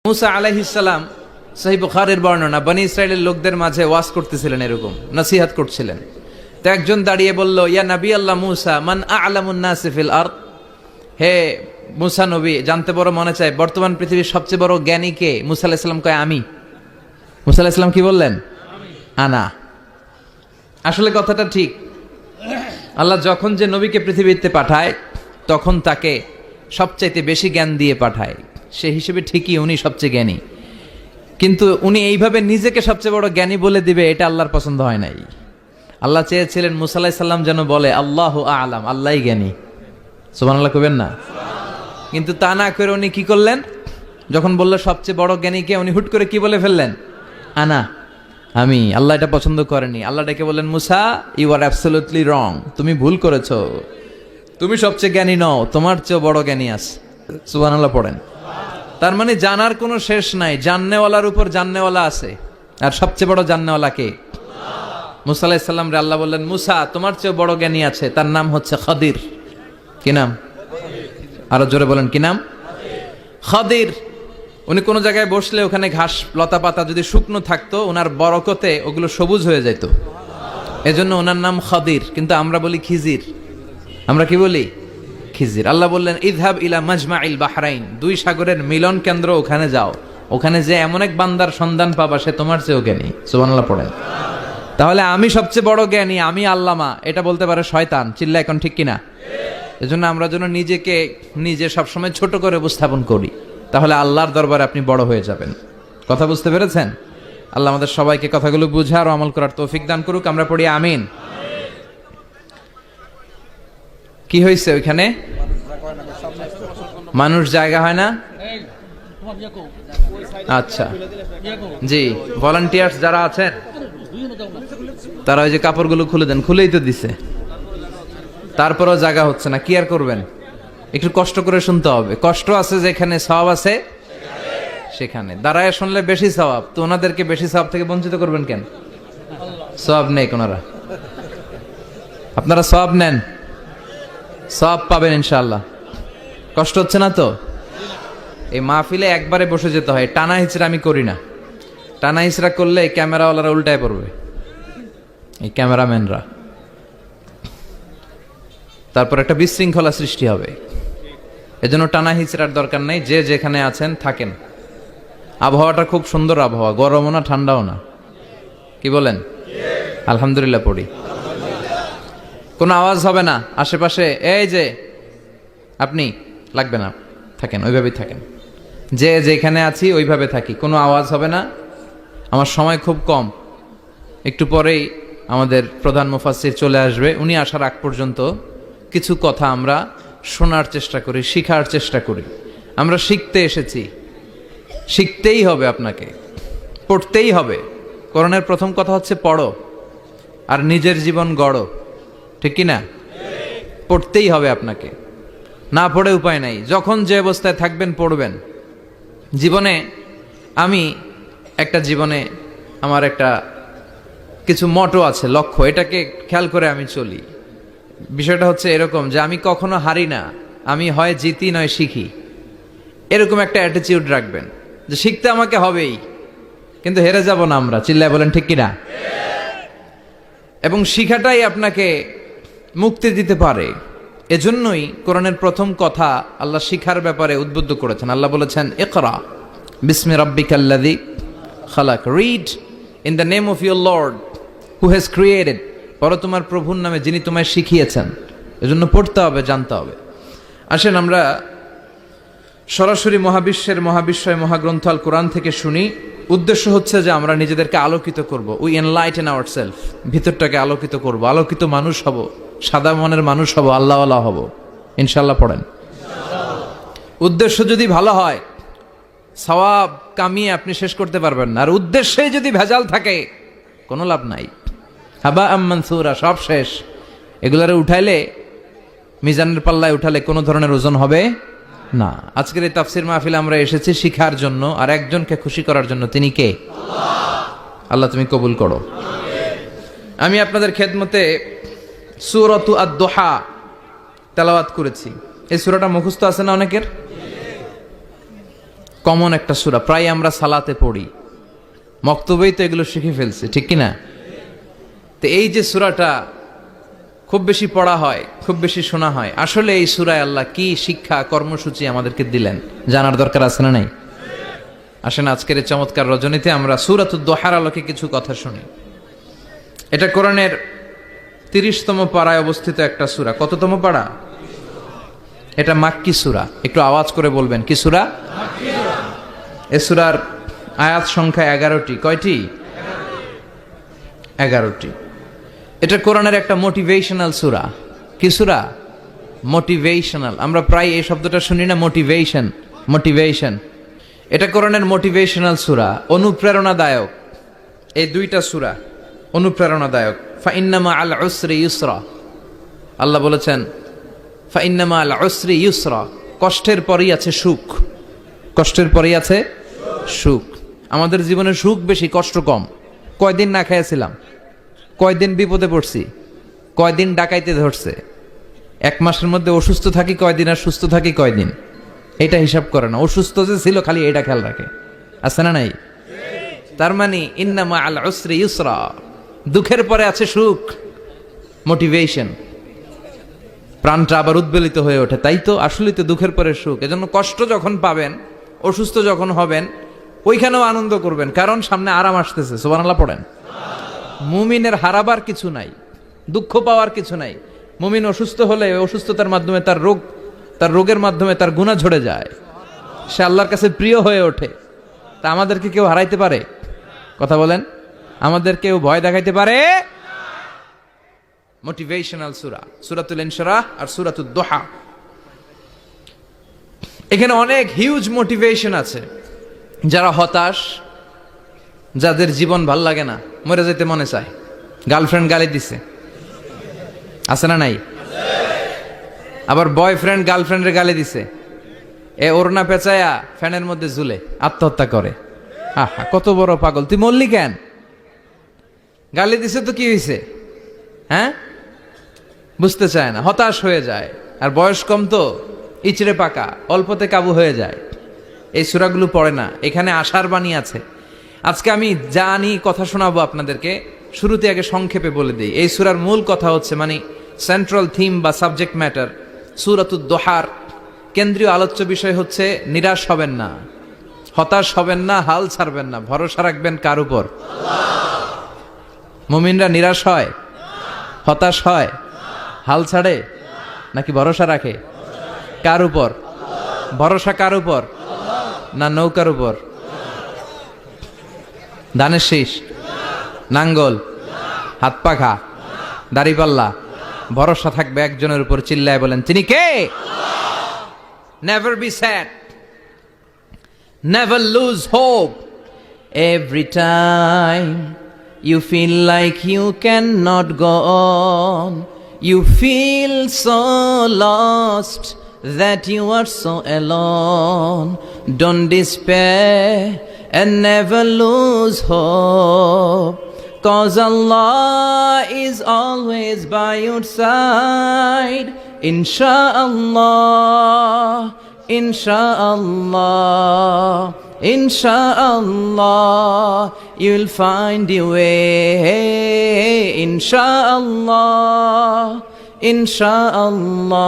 মুসা আলাইহিস সালাম, সহিহ বুখারীর বর্ণনা, বনি ইসরাইলের লোকদের মাঝে ওয়াজ করতেছিলেন, এরকম নসিহত করছিলেন। তো একজন দাঁড়িয়ে বলল, ইয়া নবী আল্লাহ মুসা, মান আ'লামুন নাসি ফিল আরদ। হে মুসা নবী, জানতে বড় মনে চায় বর্তমান পৃথিবীর সবচেয়ে বড় জ্ঞানী কে? মুসা আলাইহিস সালাম কয় আমি। মুসা আলাইহিস সালাম কি বললেন? আনা। আসলে কথাটা ঠিক। আল্লাহ যখন যে নবীকে পৃথিবীতে পাঠায় তখন তাকে সবচাইতে বেশি জ্ঞান দিয়ে পাঠায়, সে হিসেবে ঠিকই উনি সবচেয়ে জ্ঞানী। কিন্তু উনি এইভাবে নিজেকে সবচেয়ে বড় জ্ঞানী বলে দিবে, এটা আল্লাহর পছন্দ হয় নাই। আল্লাহ চেয়েছিলেন মুসা আলাইহিস সালাম যেন বলে আল্লাহু আ'লাম, আল্লাহই জ্ঞানী। সুবহানাল্লাহ কইবেন না? কিন্তু তা না করে উনি কি করলেন? যখন বলল সবচেয়ে বড় জ্ঞানীকে, উনি হুট করে কি বলে ফেললেন? আনা, আমি। আল্লাহ এটা পছন্দ করেনি। আল্লাহ ডেকে বললেন, মুসা ইউ আর অ্যাবসলিউটলি রং, তুমি ভুল করেছো, তুমি সবচেয়ে জ্ঞানী নও, তোমার চেয়ে বড় জ্ঞানী আছে। সুবহানাল্লাহ পড়েন। তার মানে জানার কোনো শেষ নাই, জাননেওয়ালার উপর জাননেওয়ালা আছে। আর সবচেয়ে বড় জাননেওয়ালা কে? মুসা আলাইহিস সালাম রে আল্লাহ বললেন, মুসা তোমার চেয়ে বড় জ্ঞানী আছে, তার নাম হচ্ছে খাদির। কি নাম? আরো জোরে বলেন, কি নাম? খাদির। উনি কোনো জায়গায় বসলে ওখানে ঘাস লতা পাতা যদি শুকনো থাকতো, ওনার বরকতে ওগুলো সবুজ হয়ে যেত, এজন্য ওনার নাম খাদির। কিন্তু আমরা বলি খিজির। আমরা কি বলি? খিজির। আল্লাহ বললেন, ইযহাব ইলা মাজমাইল বাহরাইন, দুই সাগরের মিলন কেন্দ্র, ওখানে যাও, ওখানে যে এমন এক বান্দার সন্ধান পাবা সে তোমার চেয়েও জ্ঞানী। সুবহানাল্লাহ পড়েন। তাহলে আমি সবচেয়ে বড় জ্ঞানী, আমি আল্লামা, এটা বলতে পারে শয়তান। চিল্লা এখন ঠিক কিনা? এজন্য আমরা যেন নিজেকে নিজে সবসময় ছোট করে উপস্থাপন করি, তাহলে আল্লাহর দরবারে আপনি বড় হয়ে যাবেন। কথা বুঝতে পেরেছেন? আল্লাহ আমাদের সবাইকে কথাগুলো বুঝার ও আমল করার তৌফিক দান করুক। আমরা পড়ি আমিন। কি হয়েছে ওইখানে? মানুষ জায়গা হয় না? আচ্ছা জি, ভলান্টিয়ার্স যারা আছেন তারা ওই যে কাপড়গুলো খুলে দেন। খুলেই তো দিছে, তারপরেও জায়গা হচ্ছে না। কি আর করবেন? একটু কষ্ট করে শুনতে হবে। কষ্ট আছে যেখানে, সওয়াব আছে সেখানে। দাঁড়ায় শুনলে বেশি সওয়াব, তো ওনাদেরকে বেশি সওয়াব থেকে বঞ্চিত করবেন কেন? সওয়াব নেই ওনারা, আপনারা সওয়াব নেন, সওয়াব পাবেন ইনশাআল্লাহ। কষ্ট হচ্ছে না তো? এই মাহফিলে একবারে বসে যেতে হয়, টানা হিচড়া আমি করি না। টানা হিচড়া করলে ক্যামেরাওয়ালারা উল্টায় পড়বে, এই ক্যামেরাম্যানরা, তারপর একটা বিশৃঙ্খলা সৃষ্টি হবে। এজন্য টানা হিচড়ার দরকার নেই, যে যেখানে আছেন থাকেন। আবহাওয়াটা খুব সুন্দর আবহাওয়া, গরমও না ঠান্ডাও না। কি বলেন? আলহামদুলিল্লাহ পড়ি। কোনো আওয়াজ হবে না আশেপাশে, এই যে আপনি লাগবে না, থাকেন ওইভাবেই থাকেন। যে যেখানে আছি ওইভাবে থাকি, কোনো আওয়াজ হবে না। আমার সময় খুব কম, একটু পরেই আমাদের প্রধান মুফাসসির চলে আসবে। উনি আসার আগ পর্যন্ত কিছু কথা আমরা শোনার চেষ্টা করি, শিখার চেষ্টা করি। আমরা শিখতে এসেছি, শিখতেই হবে, আপনাকে পড়তেই হবে। কোরআনের প্রথম কথা হচ্ছে পড়ো আর নিজের জীবন গড়ো, ঠিক কি না? পড়তেই হবে আপনাকে, না পড়ে উপায় নাই। যখন যে অবস্থায় থাকবেন পড়বেন। জীবনে আমার একটা কিছু মটো আছে, লক্ষ্য, এটাকে খেয়াল করে আমি চলি। বিষয়টা হচ্ছে এরকম যে আমি কখনো হারি না, আমি হয় জিতি নয় শিখি, এরকম একটা অ্যাটিটিউড রাখবেন যে শিখতে আমাকে হবেই, কিন্তু হেরে যাব না আমরা। চিল্লায় বলেন ঠিক কিনা? এবং শিখাটাই আপনাকে মুক্তি দিতে পারে। এজন্যই কোরআনের প্রথম কথা আল্লাহ শিখার ব্যাপারে উদ্বুদ্ধ করেছেন। আল্লাহ বলেছেন, ইকরা বিসমি রাব্বিকাল্লাযী খালাক, read in the name of your lord who has created, পড়ো তোমার প্রভুর নামে যিনি তোমায় শিখিয়েছেন। এজন্য পড়তে হবে, জানতে হবে। আসেন আমরা সরাসরি মহাবিশ্বয় মহাগ্রন্থ আল কোরআন থেকে শুনি। উদ্দেশ্য হচ্ছে যে আমরা নিজেদেরকে আলোকিত করব, উই এনলাইটেন আওয়ারসেলফ, ভিতরটাকে আলোকিত করব, আলোকিত মানুষ হব, সাদা মনের মানুষ হব, আল্লাহওয়ালা হব ইনশাআল্লাহ। পড়েন। উদ্দেশ্য যদি ভালো হয়, সওয়াব কামিয়ে আপনি শেষ করতে পারবেন না। আর উদ্দেশ্যে যদি ভেজাল থাকে, কোনো লাভ নাই। হাবা মানসুরা, সব শেষ। এগুলারে উঠাইলে, মিজানের পাল্লায় উঠালে কোনো ধরনের ওজন হবে না। আজকের এই তাফসির মাহফিলে আমরা এসেছি শিখার জন্য আর একজনকে খুশি করার জন্য। তিনি কে? আল্লাহ তুমি কবুল করো। আমি আপনাদের খেদমতে সূরাতু আদ-দুহা তেলাওয়াত করেছি। এই সূরাটা মুখস্থ আছে না অনেকের? কমন একটা সূরা, প্রায় আমরা সালাতে পড়ি, মক্তবেই তো এগুলো শিখে ফেলছি, ঠিক কিনা? তো এই যে সূরাটা খুব বেশি পড়া হয়, খুব বেশি শোনা হয়, আসলে এই সূরায় আল্লাহ কি শিক্ষা কর্মসূচি আমাদেরকে দিলেন জানার দরকার আছে না নাই? আসেন আজকের এই চমৎকার রজনীতে আমরা সূরাতুদ দোহার আলোকে কিছু কথা শুনি। এটা কোরআনের 30তম পারায় অবস্থিত একটা সূরা। কততম পারা? এটা মাক্কি সূরা। একটু আওয়াজ করে বলবেন, কি সূরা? এই সূরার আয়াত সংখ্যা 11টি। কয়টি? 11টি। এটা কোরআনের একটা মোটিভেশনাল সূরা। কি সূরা? মোটিভেশনাল। আমরা প্রায় এই শব্দটা শুনি না, মোটিভেশন, মোটিভেশন। এটা কোরআনের মোটিভেশনাল সূরা, অনুপ্রেরণাদায়ক। এই দুইটা সূরা অনুপ্রেরণাদায়ক। ফাইন্নামা আল উসরি ইউসরা, আল্লাহ বলেছেন ফাইন্নামা আল উসরি ইউসরা, কষ্টের পরেই আছে সুখ, কষ্টের পরেই আছে সুখ। আমাদের জীবনে সুখ বেশি, কষ্ট কম। কয়দিন না খেয়েছিলাম, কয়দিন বিপদে পড়ছি, কয়দিন ডাকাইতে ধরছে, এক মাসের মধ্যে অসুস্থ থাকি কয়দিন আর সুস্থ থাকি কয়দিন, এটা হিসাব করে না। অসুস্থ যে ছিল খালি এটা খেয়াল রাখে, আছে না নাই? তার মানে ইন্নামা আল উসরি ইউসরা, দুঃখের পরে আছে সুখ, মোটিভেশন। প্রাণটা আবার উদ্বেলিত হয়ে ওঠে, তাই তো আসলেই তো দুঃখের পরে সুখ। এজন্য কষ্ট যখন পাবেন, অসুস্থ যখন হবেন, ওইখানেও আনন্দ করবেন, কারণ সামনে আরাম আসতেছে। সুবহানাল্লাহ পড়েন। মুমিনের হারাবার কিছু নাই, দুঃখ পাওয়ার কিছু নাই। মুমিন অসুস্থ হলে অসুস্থতার মাধ্যমে তার রোগের মাধ্যমে তার গুনাহ ঝরে যায়, সে আল্লাহর কাছে প্রিয় হয়ে ওঠে। তা আমাদেরকে কেউ হারাইতে পারে? কথা বলেন, আমাদের কেউ ভয় দেখাইতে পারে? মোটিভেশনাল সূরা, সূরাতুল ইনশিরাহ আর সূরাতুদ দোহা। এখানে অনেক হিউজ মোটিভেশন আছে। যারা হতাশ, যাদের জীবন ভাল লাগে না, মরে যেতে মনে চায়, গার্লফ্রেন্ড গালি দিছে, আছে না নাই? আবার বয়ফ্রেন্ড গার্লফ্রেন্ডের গালি দিছে, এ ওড়না পেঁচায়া ফ্যানের মধ্যে ঝুলে আত্মহত্যা করে। আহা, কত বড় পাগল, তুই মরলি কেন? গালি দিছে তো কি হয়েছে? হ্যাঁ, বুঝতে চায় না, হতাশ হয়ে যায়। আর বয়স কম তো, ইচড়ে পাকা, অল্পতে কাবু হয়ে যায়। এই সূরাগুলো পড়ে না। এখানে আশার বাণী আছে। আজকে আমি জানি কথা শোনাবো আপনাদেরকে, শুরুতে আগে সংক্ষেপে বলে দিই। এই সূরার মূল কথা হচ্ছে, মানে সেন্ট্রাল থিম বা সাবজেক্ট ম্যাটার, সূরাতুদ দোহার কেন্দ্রীয় আলোচ্য বিষয় হচ্ছে নিরাশ হবেন না, হতাশ হবেন না, হাল ছাড়বেন না, ভরসা রাখবেন কার উপর? মুমিনরা নিরাশ হয়, হতাশ হয়, হাল ছাড়ে নাকি ভরসা রাখে? কার উপর ভরসা? কার উপর? না নৌকার উপর, ধানের শীষ, নাঙ্গল, হাত পাখা, দাড়িপাল্লা? ভরসা থাকবে একজনের উপর। চিল্লায় বলেন, তিনি কে? Never be sad, never lose hope. Every time you feel like you cannot go on, you feel so lost that you are so alone. Don't despair and never lose hope, 'cause Allah is always by your side. Insha'Allah, Insha'Allah, Insha'Allah, you'll find your way. Insha'Allah, Insha'Allah,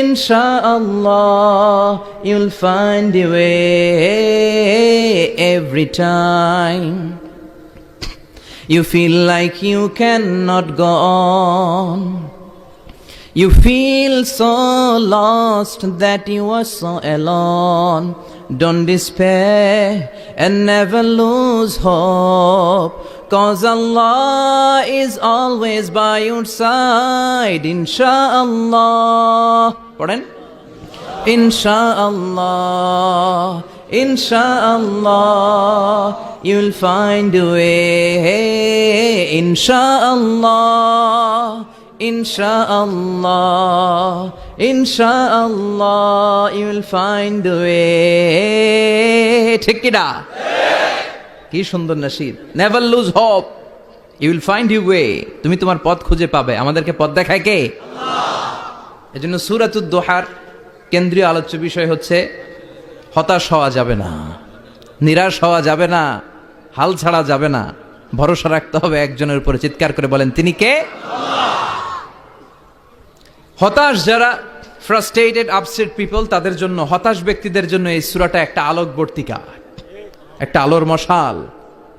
Insha'Allah, you'll find your way. Every time you feel like you cannot go on, you feel so lost that you are so alone. Don't despair and never lose hope, 'cause Allah is always by your side. Insha'Allah, পড়েন, Insha'Allah, Insha'Allah, you'll find a way. Insha'Allah, Insha'Allah, Insha'Allah, you'll find a way. ঠিক কি না? কি সুন্দর নাশিদ। Never lose hope, you will find you way. তুমি তোমার পথ খুঁজে পাবে। আমাদেরকে পথ দেখায় কে? আল্লাহ। এজন্য সূরাতুদ দোহার কেন্দ্রীয় আলোচ্য বিষয় হচ্ছে হতাশ হওয়া যাবে না, নিরাশ হওয়া যাবে না, হাল ছাড়া যাবে না, ভরসা রাখতে হবে একজনের উপরে। চিৎকার করে বলেন, তিনি কে? হতাশ যারা, ফ্রাস্ট্রেটেড আপসেট পিপল, তাদের জন্য, হতাশ ব্যক্তিদের জন্য এই সূরাটা একটা আলোকবর্তিকা, একটা আলোর মশাল।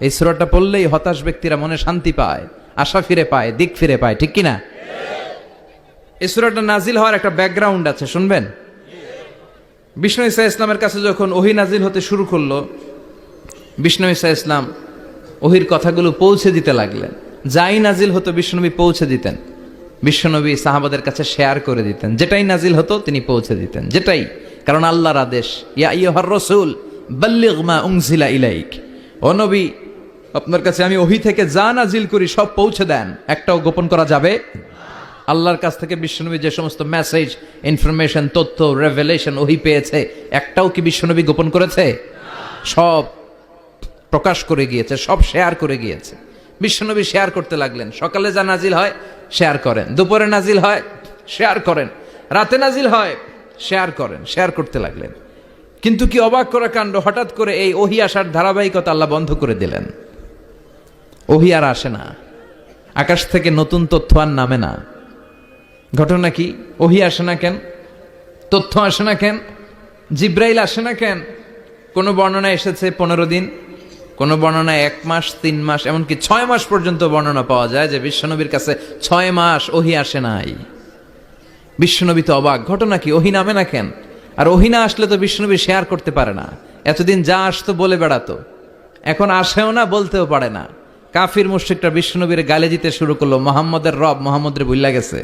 এই সূরাটা পড়লেই হতাশ ব্যক্তিরা মনে শান্তি পায়, আশা ফিরে পায়, দিক ফিরে পায়, ঠিক কিনা? এই সূরাটা নাজিল হওয়ার একটা ব্যাকগ্রাউন্ড আছে, শুনবেন। বিষ্ণু ঈসা ইসলামের কাছে যখন ওহী নাজিল হতে শুরু করলো, বিষ্ণু ঈসা ইসলাম ওহির কথাগুলো পৌঁছে দিতে লাগলেন। যাই নাজিল হতো বিশ্বনবী পৌঁছে দিতেন, বিশ্বনবী সাহাবাদের কাছে শেয়ার করে দিতেন। যেটাই নাজিল হতো তিনি পৌঁছে দিতেন, যেটাই, কারণ আল্লাহর আদেশ, ইয়া আইয়ুহার রাসূল বাল্লিগ মা উনজিলা ইলাইক, ও নবী আপনার কাছে আমি ওহী থেকে যা নাজিল করি সব পৌঁছে দেন, একটাও গোপন করা যাবে। আল্লাহর কাছ থেকে বিশ্বনবী যে সমস্ত মেসেজ, ইনফরমেশন, তথ্য, রেভেলেশন ওহী পেয়েছে, একটাও কি বিশ্বনবী গোপন করেছে? সব প্রকাশ করে গিয়েছে, সব শেয়ার করে গিয়েছে। বিশ্বনবী শেয়ার করতে লাগলেন। সকালে যা নাজিল হয় শেয়ার করেন, দুপুরে নাজিল হয় শেয়ার করেন, রাতে নাজিল হয় শেয়ার করেন, শেয়ার করতে লাগলেন। কিন্তু কি অবাক করা কাণ্ড, হঠাৎ করে এই ওহী আসার ধারাবাহিকতা আল্লাহ বন্ধ করে দিলেন। ওহী আর আসে না, আকাশ থেকে নতুন তথ্য আর নামে না। ঘটনা কি? ওহী আসে না কেন? তথ্য আসে না কেন? জিব্রাইল আসে না কেন? কোন বর্ণনায় এসেছে 15 দিন, কোন বর্ণনায় 1 মাস, 3 মাস, এমনকি 6 মাস পর্যন্ত বর্ণনা পাওয়া যায় যে বিশ্বনবীর কাছে 6 মাস ওহী আসে নাই। বিশ্বনবী তো অবাক, ঘটনা কি? ওহী নামে না কেন? আর ওহী না আসলে তো বিশ্বনবী শেয়ার করতে পারে না। এতদিন যা আসতো বলে বেড়াতো, এখন আসেও না, বলতেও পারে না। কাফির মুশরিকরা বিশ্বনবীর গালি দিতে শুরু করলো, মুহাম্মদের রব মুহাম্মদের ভুইলা গেছে,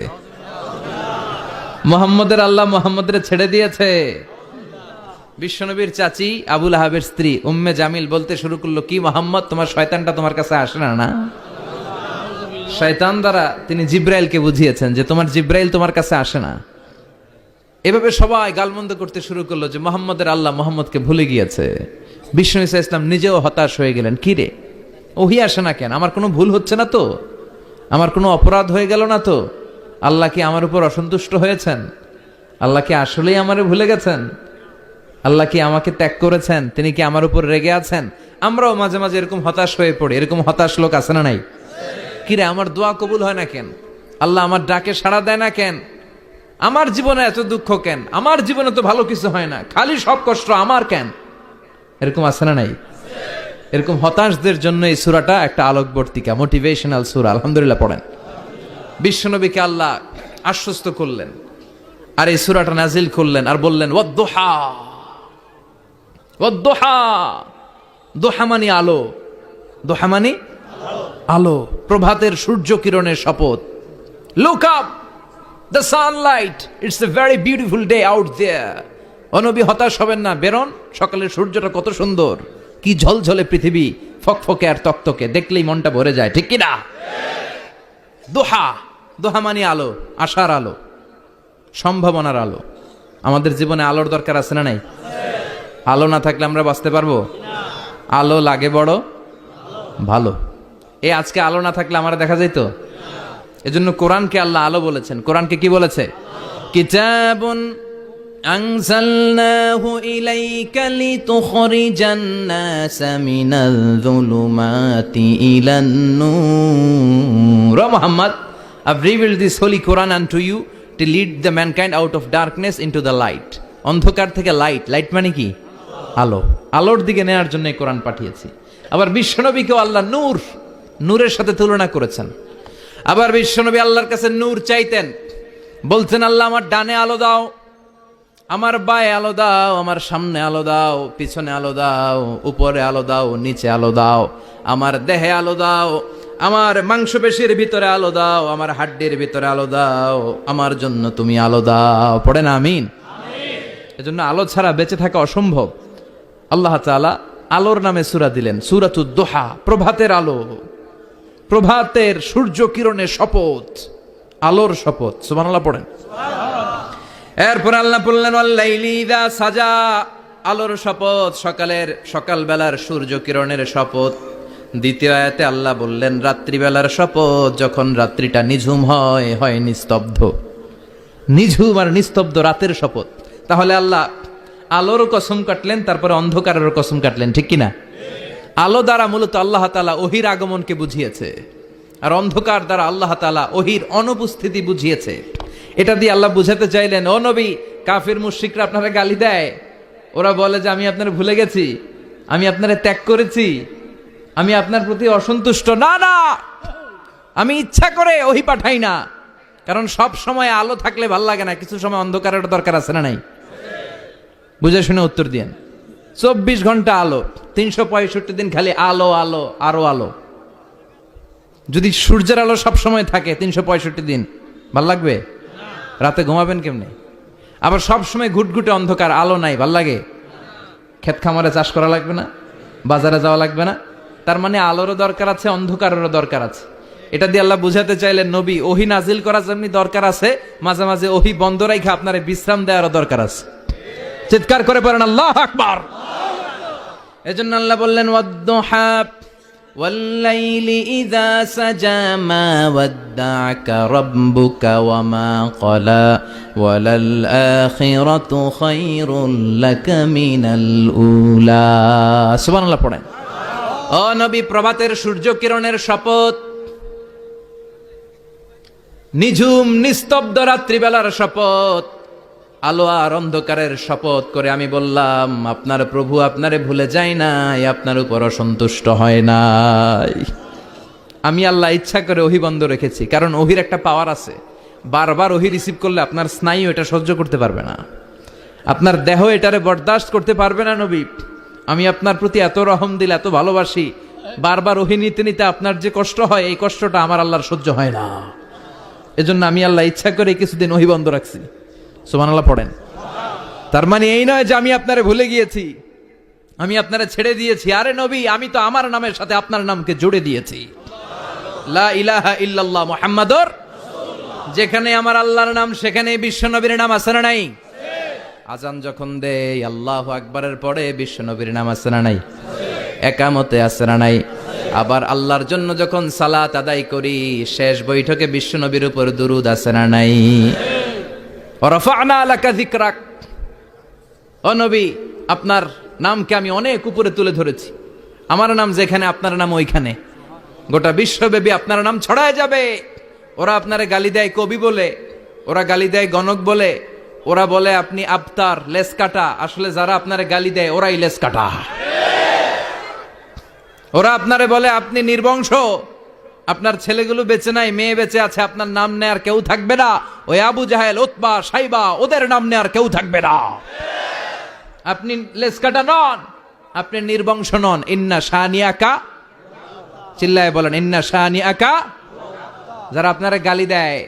মুহাম্মদের আল্লাহ মুহাম্মদের ছেড়ে দিয়েছে। বিশ্বনবীর চাচি আবু লাহাবের স্ত্রী উম্মে জামিল বলতে শুরু করলো, কি মুহাম্মদ, তোমার শয়তানটা তোমার কাছে আসে না? না, শয়তান দ্বারা তিনি জিব্রাইলকে বুঝিয়েছেন যে তোমার জিব্রাইল তোমার কাছে আসে না। এভাবে সবাই গালমন্দ করতে শুরু করলো যে মুহাম্মদের আল্লাহ মুহাম্মদকে ভুলে গিয়েছে। বিষ্ণু ঈসা ইসলাম নিজেও হতাশ হয়ে গেলেন। কি রে, ওহী আসে না কেন? আমার কোনো ভুল হচ্ছে না তো? আমার কোনো অপরাধ হয়ে গেল না তো? আল্লাহ কি আমার উপর অসন্তুষ্ট হয়েছেন? আল্লাহ কি আসলেই আমারে ভুলে গেছেন? আল্লাহ কি আমাকে ত্যাগ করেছেন? তিনি কি আমার উপর রেগে আছেন? আমরাও মাঝে মাঝে এরকম হতাশ হয়ে পড়ি। এরকম হতাশ লোক আছে না নাই? কিরে, আমার দোয়া কবুল হয় না কেন? আল্লাহ আমার ডাকে সাড়া দেয় না কেন? আমার জীবনে এত দুঃখ কেন? আমার জীবনে তো ভালো কিছু হয় না, খালি সব কষ্ট আমার কেন? এরকম আছে না নাই? এরকম হতাশদের জন্য এই সূরাটা একটা আলোকবর্তিকা, মোটিভেশনাল সূরা। আলহামদুলিল্লাহ পড়েন। বিশ্বনবীকে আল্লাহ আশ্বস্ত করলেন আর এই সূরাটা নাজিল করলেন আর বললেন, ওয়াদ-দুহা, ওয়াদ-দুহা, দুহা মানে আলো, দুহা মানে আলো, প্রভাতের সূর্য কিরণের শপথ। Look up, the sunlight, it's a very beautiful day out there. ও নবী, হতাশ হবেন না, বেরোন, সকালের সূর্যটা কত সুন্দর, কি ঝলঝলে পৃথিবী, ফকফকে আর তকতকে, দেখলেই মনটা ভরে যায়, ঠিক কিনা? দোহা, দোহা মানে আলো, আশার আলো, সম্ভাবনার আলো। আমাদের জীবনে আলোর দরকার আছে না নাই? আলো না থাকলে আমরা বাঁচতে পারবো? আলো লাগে বড় ভালো। এই আজকে আলো না থাকলে আমরা দেখা যাইত? এজন্য কোরআনকে আল্লাহ আলো বলেছেন। কোরআনকে কি বলেছে? কিতাবুন আনজালনাহু ইলাইকা লিতুখরিজান নাসা মিনাল যুলুমাতি ইলান নূর। Muhammad, I've revealed this holy Quran unto you to lead the mankind out of darkness into the light. অন্ধকার থেকে লাইট, লাইট মানে কি? আলো, আলোর দিকে নেয়ার জন্য এই কোরআন পাঠিয়েছি। আবার বিশ্বনবীকেও আল্লাহ নূর, নূরের সাথে তুলনা করেছেন। আবার বিশ্বনবী আল্লাহর কাছে নূর চাইতেন, বলতেন, আল্লাহ আমার ডানে আলো দাও, আমার বায়ে আলো দাও, আমার সামনে আলো দাও, পিছনে আলো দাও, উপরে আলো দাও, নিচে আলো দাও, আমার দেহে আলো দাও, আমার মাংসপেশির ভিতরে আলো দাও, আমার হাড্ডির ভিতরে আলো দাও, আমার জন্য তুমি আলো দাও। পড়ে না আমিন? এজন্য আলো ছাড়া বেঁচে থাকা অসম্ভব। আল্লাহ তাআলা আলোর নামে সূরা দিলেন, সূরাতুদ দুহা, প্রভাতের আলো, প্রভাতের সূর্য কিরণের শপথ, আলোর শপথ। সুবহানাল্লাহ পড়েন। এরপর আল্লাহ বললেন, ওয়াল-লাইলি ইযা সাজা, আলোর শপথ, সকালের, সকালবেলার সূর্য কিরণের শপথ। দ্বিতীয় আয়াতে আল্লাহ বললেন, রাত্রিবেলার শপথ, যখন রাত্রিটা নিঝুম হয়, হয় নিস্তব্ধ। নিঝুম আর নিস্তব্ধ রাতের শপথ। তাহলে আল্লাহ আলোরও কসম কাটলেন, তারপরে অন্ধকারেরও কসম কাটলেন, ঠিক কিনা? আলো দ্বারা মূলত আল্লাহ তাআলা ওহির আগমনকে বুঝিয়েছে, আর অন্ধকার দ্বারা আল্লাহ তাআলা ওহির অনুপস্থিতি বুঝিয়েছে। এটা দিয়ে আল্লাহ বুঝাতে চাইলেন, ও নবী, কাফির মুশরিকরা আপনারা গালি দেয়, ওরা বলে যে আমি আপনারা ভুলে গেছি, আমি আপনারা ত্যাগ করেছি, আমি আপনার প্রতি অসন্তুষ্ট। না না, আমি ইচ্ছা করে ওহি পাঠাই না, কারণ সব সময় আলো থাকলে ভাল লাগে না, কিছু সময় অন্ধকারের দরকার আছে না নাই? বুঝে শুনে উত্তর দিয়েন। 24 ঘন্টা আলো, 365 দিন খালি আলো আলো আরো আলো। যদি সূর্যের আলো সব সময় থাকে 365 দিন, ভাল লাগবে? রাতে ঘুমাবেন কেমনে? আবার সব সময় ঘুটঘুটে অন্ধকার, আলো নাই, ভাল লাগে? ক্ষেত খামারে চাষ করা লাগবে না, বাজারে যাওয়া লাগবে না। তার মানে আলোরও দরকার আছে, অন্ধকারেরও দরকার আছে। এটা দিয়ে আল্লাহ বুঝাতে চাইলেন, নবী, ওহি নাজিল করা যেমনি দরকার আছে, মাঝে মাঝে ওহি বন্ধ রাইখা আপনার বিশ্রাম দেওয়ারও দরকার আছে। চিৎকার করে পড়েন আল্লাহু আকবার। এজন্য আল্লাহ বললেন, ওয়াদ-দুহা ওয়াল-লাইলি ইযা সাজা মা ওয়াদ্দা'আকা রাব্বুকা ওয়া মা ক্বালা ওয়ালাল আখিরাতু খায়রুল লাকা মিনাল উলা। সুবহানাল্লাহ পড়েন। ও নবী, প্রভাতের সূর্য কিরণের শপথ, নিঝুম নিস্তব্ধ রাত্রিবেলার শপথ, আলো আর অন্ধকারের শপথ করে আমি বললাম, আপনার প্রভু আপনারে ভুলে যায় নাই, আপনার উপর অসন্তুষ্ট হয় নাই। আমি আল্লাহ ইচ্ছা করে ওহি বন্ধ রেখেছি, কারণ ওহির একটা পাওয়ার আছে। বারবার ওহি রিসিভ করলে আপনার স্নায়ু এটা সহ্য করতে পারবে না, আপনার দেহ এটারে বরদাস্ত করতে পারবে না। নবী, আমি আপনার প্রতি এত রহম দিল, এত ভালোবাসি, বারবার ওহি নিতে নিতে আপনার যে কষ্ট হয়, এই কষ্টটা আমার আল্লাহর সহ্য হয় না। এজন্য আমি আল্লাহ ইচ্ছা করে কিছুদিন ওহি বন্ধ রাখছি। সুবহানাল্লাহ পড়েন। তার মানে এই নয় যে আমি আপনারে ভুলে গিয়েছি, আমি আপনারে ছেড়ে দিয়েছি। আরে নবী, আমি তো আমার নামের সাথে আপনার নামকে জুড়ে দিয়েছি। লা ইলাহা ইল্লাল্লাহ মুহাম্মাদুর রাসূলুল্লাহ। যেখানে আমার আল্লাহর নাম, সেখানে বিশ্ব নবীর নাম আছে না নাই? আজান যখন দেই আল্লাহু আকবারের পরে বিশ্ব নবীর নাম আছে না নাই? একামতে আছে না নাই? আবার আল্লাহর জন্য যখন সালাত আদায় করি, শেষ বৈঠকে বিশ্ব নবীর উপর দুরূদ আছে না নাই? রাফা'না লাকা যিকরাক। ও নবী, আপনার নামকে আমি অনেক উপরে তুলে ধরেছি। আমার নাম যেখানে, আপনার নাম ওইখানে। গোটা বিশ্বব্যাপী আপনার নাম ছড়ায় যাবে। ওরা আপনারে গালি দেয় কবি বলে, ওরা গালি দেয় গণক বলে, ওরা বলে আপনি আবতার, লেস কাটা। আসলে যারা আপনারে গালি দেয় ওরাই লেস কাটা। ওরা আপনারে বলে আপনি নির্বংশ, আপনার ছেলেগুলো বেঁচে নাই, মেয়ে বেঁচে আছে, আপনার নাম নেয়ার কেউ থাকবে না। ওই আবু জাহেল, উতবা, সাইবা, ওদের নাম নেয়ার কেউ থাকবে না। আপনি লেসকাটা নন, আপনি নির্বংশ নন। ইন্না শানিয়াকা, চিল্লায় বলেন, ইন্না শানিয়াকা। যারা আপনারা গালি দেয়,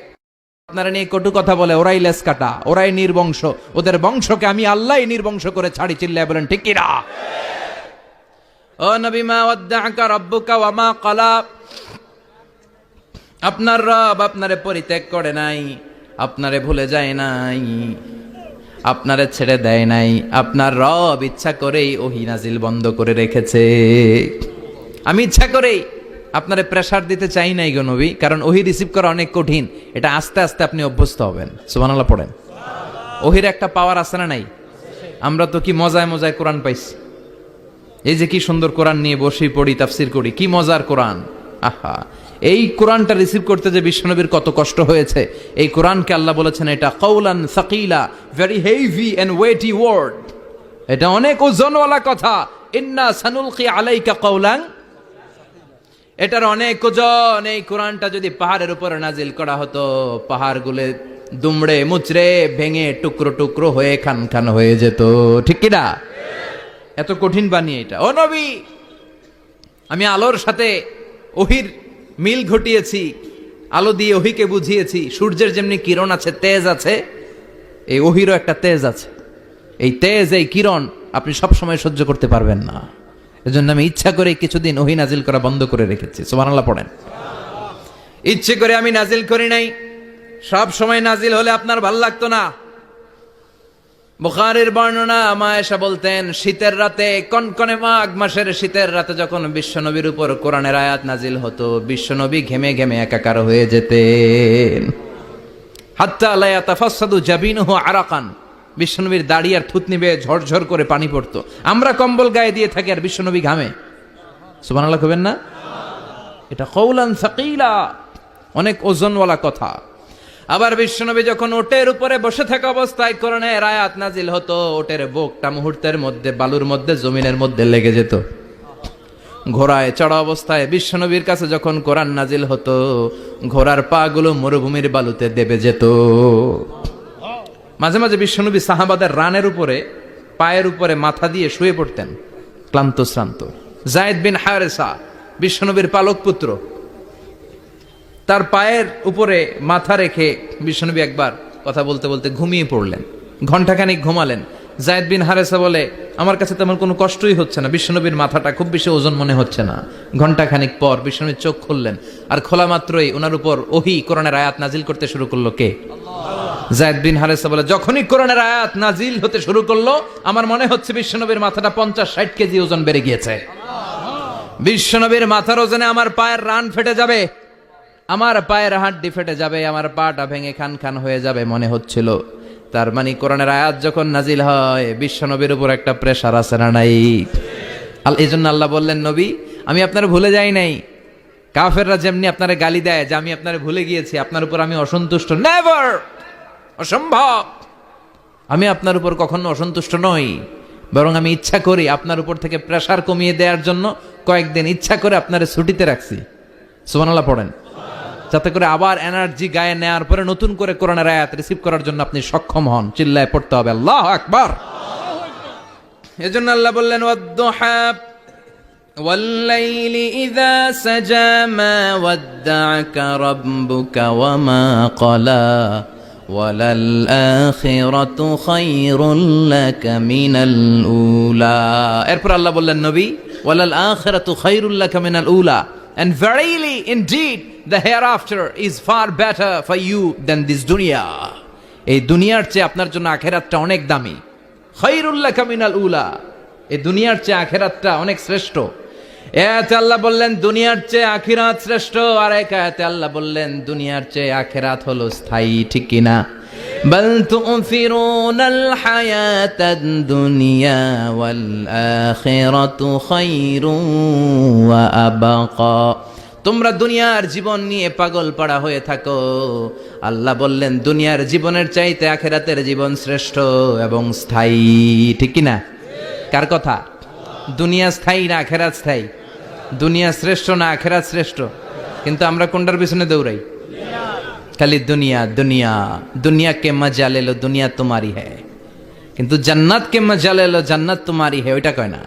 আপনারা নিয়ে কটু কথা বলে, ওরাই লেসকাটা, ওরাই নির্বংশ। ওদের বংশকে আমি আল্লাহই নির্বংশ করে ছাড়ি। চিল্লায় বলেন ঠিক কিনা? ও নবী, মা ওয়াদ্দা'আকা রাব্বুকা ওয়া মা ক্বালা। আপনার রব আপনারে পরিত্যাগ করে নাই, আপনারে ভুলে যায় নাই, আপনারে ছেড়ে দেয় নাই। আপনার রব ইচ্ছা করেই ওহী নাজিল বন্ধ করে রেখেছে। আমি ইচ্ছা করেই আপনারে প্রেসার দিতে চাই নাই গো নবী, কারণ ওহী রিসিভ করা অনেক কঠিন। এটা আস্তে আস্তে আপনি অভ্যস্ত হবেন। সুবহানাল্লাহ পড়েন। ওহীর একটা পাওয়ার আছে না নাই? আমরা তো কি মজায় মজায় কোরআন পাইছি। এই যে কি সুন্দর কোরআন নিয়ে বসে পড়ি, তাফসির করি, কি মজার কোরআন। আহা, এই কোরআনটা রিসিভ করতে যে বিশ্বনবীর কত কষ্ট হয়েছে। এই কোরআনকে আল্লাহ বলেছেন এটা কাউলান সাকিলা, very heavy and weighty word. এটা অনেক ওজনওয়ালা কথা। ইন্না সানুলকি আলাইকা কাউলান, এটার অনেক ওজন। এই কোরআনটা যদি পাহাড়ের উপরে নাজিল করা হতো, পাহাড়গুলো দুমড়ে মুচড়ে ভেঙে টুকরো টুকরো হয়ে খান খান হয়ে যেত, ঠিক কিনা? এত কঠিন বানিয়ে এটা। ও নবী, আমি আলোর সাথে ওহির মিল ঘটিয়েছি, আলো দিয়ে ওহিকে বুঝিয়েছি। সূর্যের যেমনি কিরণ আছে, তেজ আছে, এই ওহিরও একটা তেজ আছে। এই তেজ, এই কিরণ আপনি সব সময় সহ্য করতে পারবেন না। এজন্য আমি ইচ্ছা করে কিছুদিন ওহি নাজিল করা বন্ধ করে রেখেছি। সুবহানাল্লাহ পড়েন। ইচ্ছে করে আমি নাজিল করি নাই। সব সময় নাজিল হলে আপনার ভাল লাগতো না। বুখারীর বর্ণনা, মা আয়েশা বলতেন, শীতের রাতে, কনকনে মাঘ মাসের শীতের রাতে যখন বিশ্বনবীর উপর কোরআনের আয়াত নাজিল হতো, বিশ্বনবী ঘেমে ঘেমে একাকার হয়ে যেতেন। হাত্তা লা ইয়াতাফাসসাদু জাবিনুহু আরাকান, বিশ্বনবীর দাড়ি আর থুতনি বেয়ে ঝরঝর করে পানি পড়তো। আমরা কম্বল গায়ে দিয়ে থাকি আর বিশ্বনবী ঘামে। সুবহানাল্লাহ কবেন না? এটা কওলান সাকিলা, অনেক ওজনওয়ালা কথা। আবার বিশ্বনবী যখন ওটের উপরে বসে থাকা অবস্থায় কোরআনের আয়াত নাজিল হতো, ওটের বুকটা মুহূর্তের মধ্যে বালুর মধ্যে জমিনের মধ্যে লেগে যেত। ঘোড়ায় চড়া অবস্থায় বিশ্বনবীর কাছে যখন কোরআন নাজিল হতো, ঘোড়ার পা গুলো মরুভূমির বালুতে দেবে যেত। মাঝে মাঝে বিশ্বনবী সাহাবাদের রানের উপরে, পায়ের উপরে মাথা দিয়ে শুয়ে পড়তেন, ক্লান্ত শ্রান্ত। যায়েদ বিন হারেসা বিশ্বনবীর পালক পুত্র, তার পায়ের উপরে মাথা রেখে বিশ্বনবী একবার কথা বলতে বলতে ঘুমিয়ে পড়লেন। ঘণ্টাখানিক ঘুমালেন। যায়েদ বিন হারেসা বলে, আমার কাছে তেমন কোনো কষ্টই হচ্ছে না, বিশ্বনবীর মাথাটা খুব বেশি ওজন মনে হচ্ছে না। ঘণ্টাখানিক পর বিশ্বনবীর চোখ খুললেন, আর খোলা মাত্রই ওনার উপর ওহী কোরআনের আয়াত নাজিল করতে শুরু করলো। কে? যায়েদ বিন হারেসা বলে, যখনই কোরআনের আয়াত নাজিল হতে শুরু করলো, আমার মনে হচ্ছে বিশ্বনবীর মাথাটা 50-60 কেজি ওজন বেড়ে গিয়েছে। বিশ্বনবীর মাথার ওজনে আমার পায়ের রান ফেটে যাবে, আমার পায়ের হাড্ডি ফেটে যাবে, আমার পাটা ভেঙে খান খান হয়ে যাবে মনে হচ্ছিল। তার মানে কোরআনের আয়াত যখন নাজিল হয়, বিশ্বনবীর উপর একটা প্রেশার আছে না নাই? এই জন্য আল্লাহ বললেন, নবী আমি আপনার ভুলে যাই নাই। কাফেররা যেমনি আপনারে গালি দেয় যে আমি আপনারে ভুলে গিয়েছি, আপনার উপর আমি অসন্তুষ্ট, নেভার, অসম্ভব। আমি আপনার উপর কখনো অসন্তুষ্ট নই, বরং আমি ইচ্ছা করি আপনার উপর থেকে প্রেশার কমিয়ে দেওয়ার জন্য কয়েকদিন ইচ্ছা করে আপনারে ছুটিতে রাখছি। সুবহানাল্লাহ পড়েন, যাতে করে আবার এনার্জি গায়ে নেওয়ার পরে নতুন করে কোরআনের আয়াত রিসিভ করার জন্য আপনি সক্ষম হন। চিল্লায় পড়তে হবে আল্লাহু আকবার। এজন্য আল্লাহ বললেন, ওয়াদ-দুহা ওয়াল-লাইলি ইযা সাজা মা ওয়াদ্দা'আকা রাব্বুকা ওয়া মা ক্বালা ওয়ালাল আখিরাতু খায়রুল লাকা মিনাল উলা। এরপর আল্লাহ বললেন, নবী ওয়ালাল আখিরাতু খায়রুল লাকা মিনাল উলা, and verily indeed the hereafter is far better for you than this dunya. এই দুনিয়ার চেয়ে আপনার জন্য আখিরাতটা অনেক দামি। খায়রুল লাকা মিনাল উলা, এই দুনিয়ার চেয়ে আখিরাতটা অনেক শ্রেষ্ঠ। এতে আল্লাহ বললেন দুনিয়ার চেয়ে আখিরাত শ্রেষ্ঠ, আর এক আয়াতে আল্লাহ বললেন দুনিয়ার চেয়ে আখিরাত হলো স্থায়ী। ঠিক কি না? বাল তু'থিরুনাল হায়াতাদ দুনিয়া ওয়াল আখিরাতু খায়রুন ওয়া আবকা। তোমরা দুনিয়ার জীবন নিয়ে পাগল পাড়া হয়ে থাকো, আল্লাহ বললেন দুনিয়ার জীবনের চাইতে আখিরাতের জীবন শ্রেষ্ঠ এবং স্থায়ী। ঠিক কি না? কার কথা? দুনিয়া স্থায়ী না আখিরাত স্থায়ী? দুনিয়া শ্রেষ্ঠ না আখিরাত শ্রেষ্ঠ? কিন্তু আমরা কোনটার পিছনে দৌড়াই? খালি দুনিয়া দুনিয়া। দুনিয়া কে মজা লে লো, দুনিয়া তোমারি হ্যায়, কিন্তু জান্নাত কে মজা লে লো, জান্নাত তোমারি হ্যায়, ওইটা কয় না?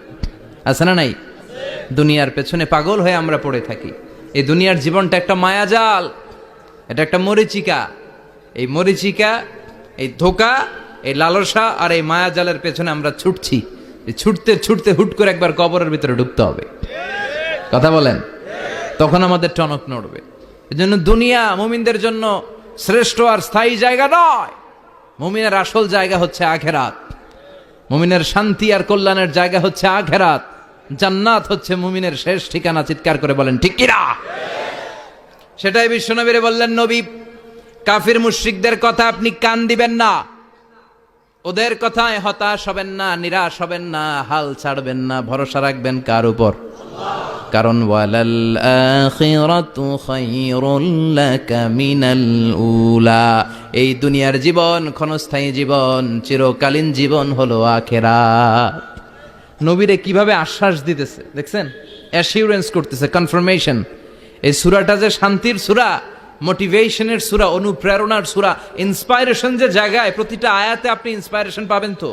আছে না নাই? দুনিয়ার পেছনে পাগল হয়ে আমরা পড়ে থাকি। এই দুনিয়ার জীবনটা একটা মায়াজাল, এটা একটা মরিচিকা। এই মরিচিকা, এই ধোঁকা, এই লালসা আর এই মায়াজালের পেছনে আমরা ছুটছি। ছুটতে ছুটতে হুট করে একবার কবরের ভিতরে ঢুকতে হবে। কথা বলেন, তখন আমাদের টনক নড়বে। এজন্য দুনিয়া মুমিনদের জন্য শ্রেষ্ঠ আর স্থায়ী জায়গা নয়। মুমিনের আসল জায়গা হচ্ছে আখিরাত। মুমিনের শান্তি আর কল্যাণের জায়গা হচ্ছে আখিরাত। জান্নাত হচ্ছে মুমিনের শেষ ঠিকানা। চিৎকার করে বলেন ঠিক কিনা? সেটাই বিশ্বনবীরে বললেন, নবী কাফির মুশরিকদের কথা আপনি কান দিবেন না, ওদের কথায় হতাশ হবেন না, নিরাশ হবেন না, হাল ছাড়বেন না, ভরসা রাখবেন কার উপর? কারণ ওয়ালাল আখিরাতু খায়রুল লাকা মিনাল উলা, এই দুনিয়ার জীবন ক্ষণস্থায়ী জীবন, চিরকালীন জীবন হলো আখিরাত। নবীরে কিভাবে আশ্বাস দিতেছে দেখছেন? অ্যাসিউরেন্স করতেছে, কনফার্মেশন। এই সূরাটা যে শান্তির সূরা, মোটিভেশনের সূরা, অনুপ্রেরণার সূরা, ইন্সপাইরেশন যে জায়গায়, প্রতিটা আয়াতে আপনি ইন্সপাইরেশন পাবেন। তো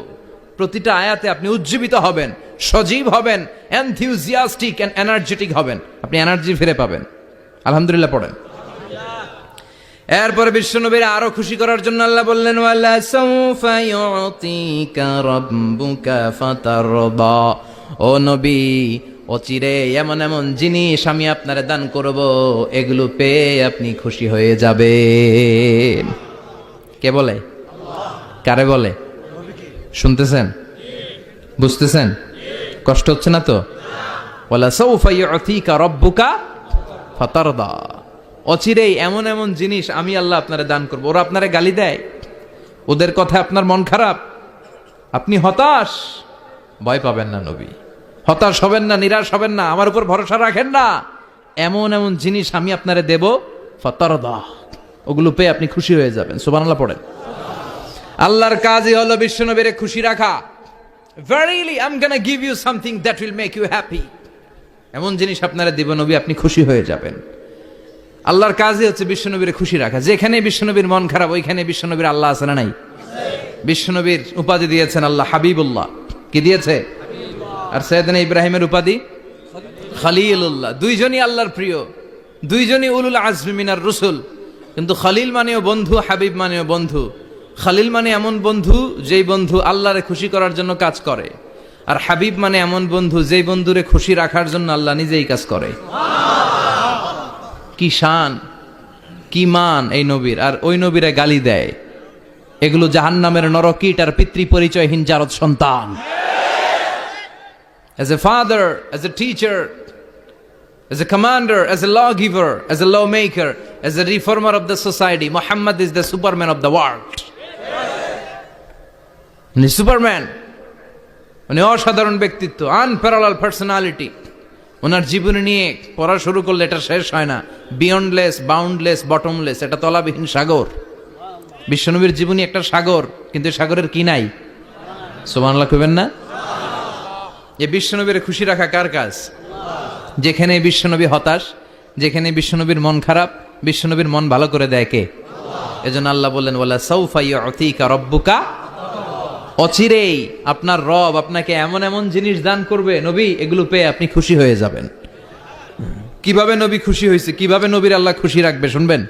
প্রতিটা আয়াতে আপনি উজ্জীবিত হবেন, সজীব হবেন, এনথিউজিয়াস্টিক এন্ড এনার্জেটিক হবেন, আপনি এনার্জি ফিরে পাবেন। আলহামদুলিল্লাহ পড়েন। এরপরে বিশ্বনবীর আরো খুশি করার জন্য আল্লাহ বললেন, ওয়ালা সাউফা ইউতিকা রাব্বুকা ফাতারদা। ও নবী, অচিরে এমন এমন জিনিস আমি আপনারে দান করব, এগুলো পেয়ে আপনি খুশি হয়ে যাবেন। কে বলে? কারে বলে? শুনতেছেন? বুঝতেছেন? কষ্ট হচ্ছে না তো? ওয়ালা সাউফা ইউতিকা রাব্বুকা ফাতারদা। অচিরেই এমন এমন জিনিস আমি আল্লাহ আপনারে দান করব। ওরা আপনারে গালি দেয়, ওদের কথা আপনার মন খারাপ, আপনি হতাশ, ভয় পাবেন না নবী, হতাশ হবেন না, নিরাশ হবেন না, আমার উপর ভরসা রাখেন না। এমন এমন জিনিস আমি আপনারে দেব, ফাতারদা, ওগুলো পেয়ে আপনি খুশি হয়ে যাবেন। সুবহানাল্লাহ পড়েন। আল্লাহর কাজই হলো বিশ্বনবীরে খুশি রাখা। Verily I'm gonna give you something that will make you happy. এমন জিনিস আপনারা দিব নবী, আপনি খুশি হয়ে যাবেন। আল্লাহর কাজই হচ্ছে বিশ্বনবীরে খুশি রাখা। যেখানে বিশ্বনবীর মন খারাপ, ওইখানে বিশ্বনবীর আল্লাহ আছে না নাই? বিশ্বনবীর উপাধি দিয়েছেন আল্লাহ হাবিবুল্লাহ। কি দিয়েছে? আর সাইয়েদনা ইব্রাহিমের উপাধি খলিলুল্লাহ। দুইজনই আল্লাহর প্রিয়, দুইজনই উলুল আজমি মিনার রসুল। কিন্তু খলিল মানেও বন্ধু, হাবিব মানেও বন্ধু। খলিল মানে এমন বন্ধু যেই বন্ধু আল্লাহরে খুশি করার জন্য কাজ করে, আর হাবিব মানে এমন বন্ধু যেই বন্ধুরে খুশি রাখার জন্য আল্লাহ নিজেই কাজ করে। কি শান, কি মান এই নবীর! আর ওই নবীরে গালি দেয়। এগুলো জাহান্নামের নরকীট আর পিতৃ পরিচয়হীন জারদ সন্তান। As a father, as a teacher, as a commander, as a lawgiver, as a lawmaker, as a reformer of the society, Muhammad is the Superman of the world. উনি সুপারম্যান, উনি অসাধারণ ব্যক্তিত্ব, আনপ্যারালাল পার্সোনালিটি। ওনার জীবনী নিয়ে পড়া শুরু করলে এটা শেষ হয় না। বিয়ন্ডলেস, বাউন্ডলেস, বটমলেস, এটা তলাবিহীন সাগর। বিশ্বনবীর জীবনী একটা সাগর, কিন্তু সাগরের কি নাই? সুবহানাল্লাহ কইবেন না? এই বিশ্বনবীর খুশি রাখা কার কাজ? যেখানে বিশ্বনবী হতাশ, যেখানে বিশ্বনবীর মন খারাপ, বিশ্বনবীর মন ভালো করে দেয় কে? এজন্য আল্লাহ বললেন, ওয়ালা সাউফা ইউতিকা রাব্বুকা, অচিরেই আপনার রব আপনাকে এমন এমন জিনিস দান করবে নবী, এগুলো পেয়ে আপনি খুশি হয়ে যাবেন। কিভাবে নবী খুশি হয়েছে, কিভাবে নবীর আল্লাহ খুশি রাখবে শুনবেন?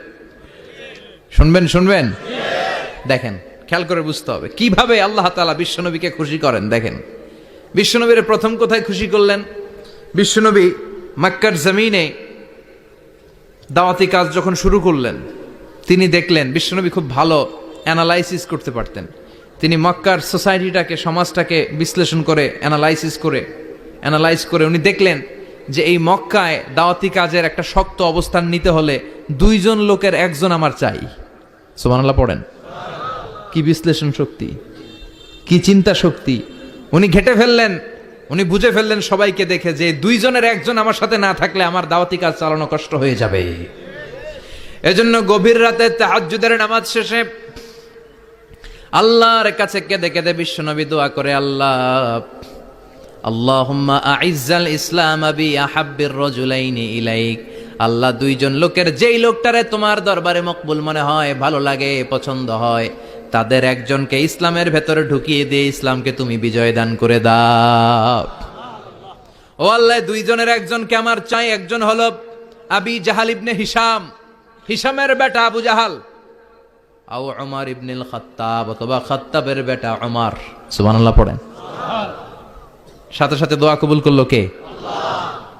শুনবেন শুনবেন? দেখেন, খেয়াল করে বুঝতে হবে কিভাবে আল্লাহ তাআলা বিশ্বনবীকে খুশি করেন। দেখেন, বিশ্বনবীর প্রথম কোথায় খুশি করলেন? বিশ্বনবী মক্কার জমিনে দাওয়াতি কাজ যখন শুরু করলেন, তিনি দেখলেন বিশ্বনবী খুব ভালো অ্যানালাইসিস করতে পারতেন। তিনি মক্কার সোসাইটিটাকে, সমাজটাকে বিশ্লেষণ করে অ্যানালাইজ করে উনি দেখলেন যে এই মক্কায় দাওয়াতি কাজের একটা শক্ত অবস্থান নিতে হলে দুইজন লোকের একজন আমার চাই। সুবহানাল্লাহ পড়েন। কি বিশ্লেষণ শক্তি, কি চিন্তা শক্তি! উনি ঘেটে ফেললেন, উনি বুঝে ফেললেন সবাইকে দেখে যে দুইজনের একজন আমার সাথে না থাকলে আমার দাওয়াতি কাজ চালানো কষ্ট হয়ে যাবে। এজন্য গভীর রাতে তাহাজ্জুদের নামাজ শেষে আল্লাহর কাছে কেঁদে কেঁদে বিশ্বনবী দোয়া করে, আল্লাহ আল্লাহুম্মা আইজ্জাল ইসলাম বি আহাব্বির রাজুলাইনি ইলাইক। আল্লাহ, দুইজন লোকের যেই লোকটারে তোমার দরবারে মকবুল মনে হয়, ভালো লাগে, পছন্দ হয়, তাদের একজনকে ইসলামের ভেতরে ঢুকিয়ে দিয়ে ইসলামকে তুমি বিজয় দান করে দাও। ও আল্লাহ, দুইজনের একজনকে আমার চাই। একজন হলো আবি জাহাল ইবনে হিশাম, হিশামের বেটা আবু জাহাল, আও উমর ইবনুল খাত্তাব, অথবা খাত্তাবের বেটা উমর। সুবহানাল্লাহ পড়েন। সাথে সাথে দোয়া কবুল করলো কে?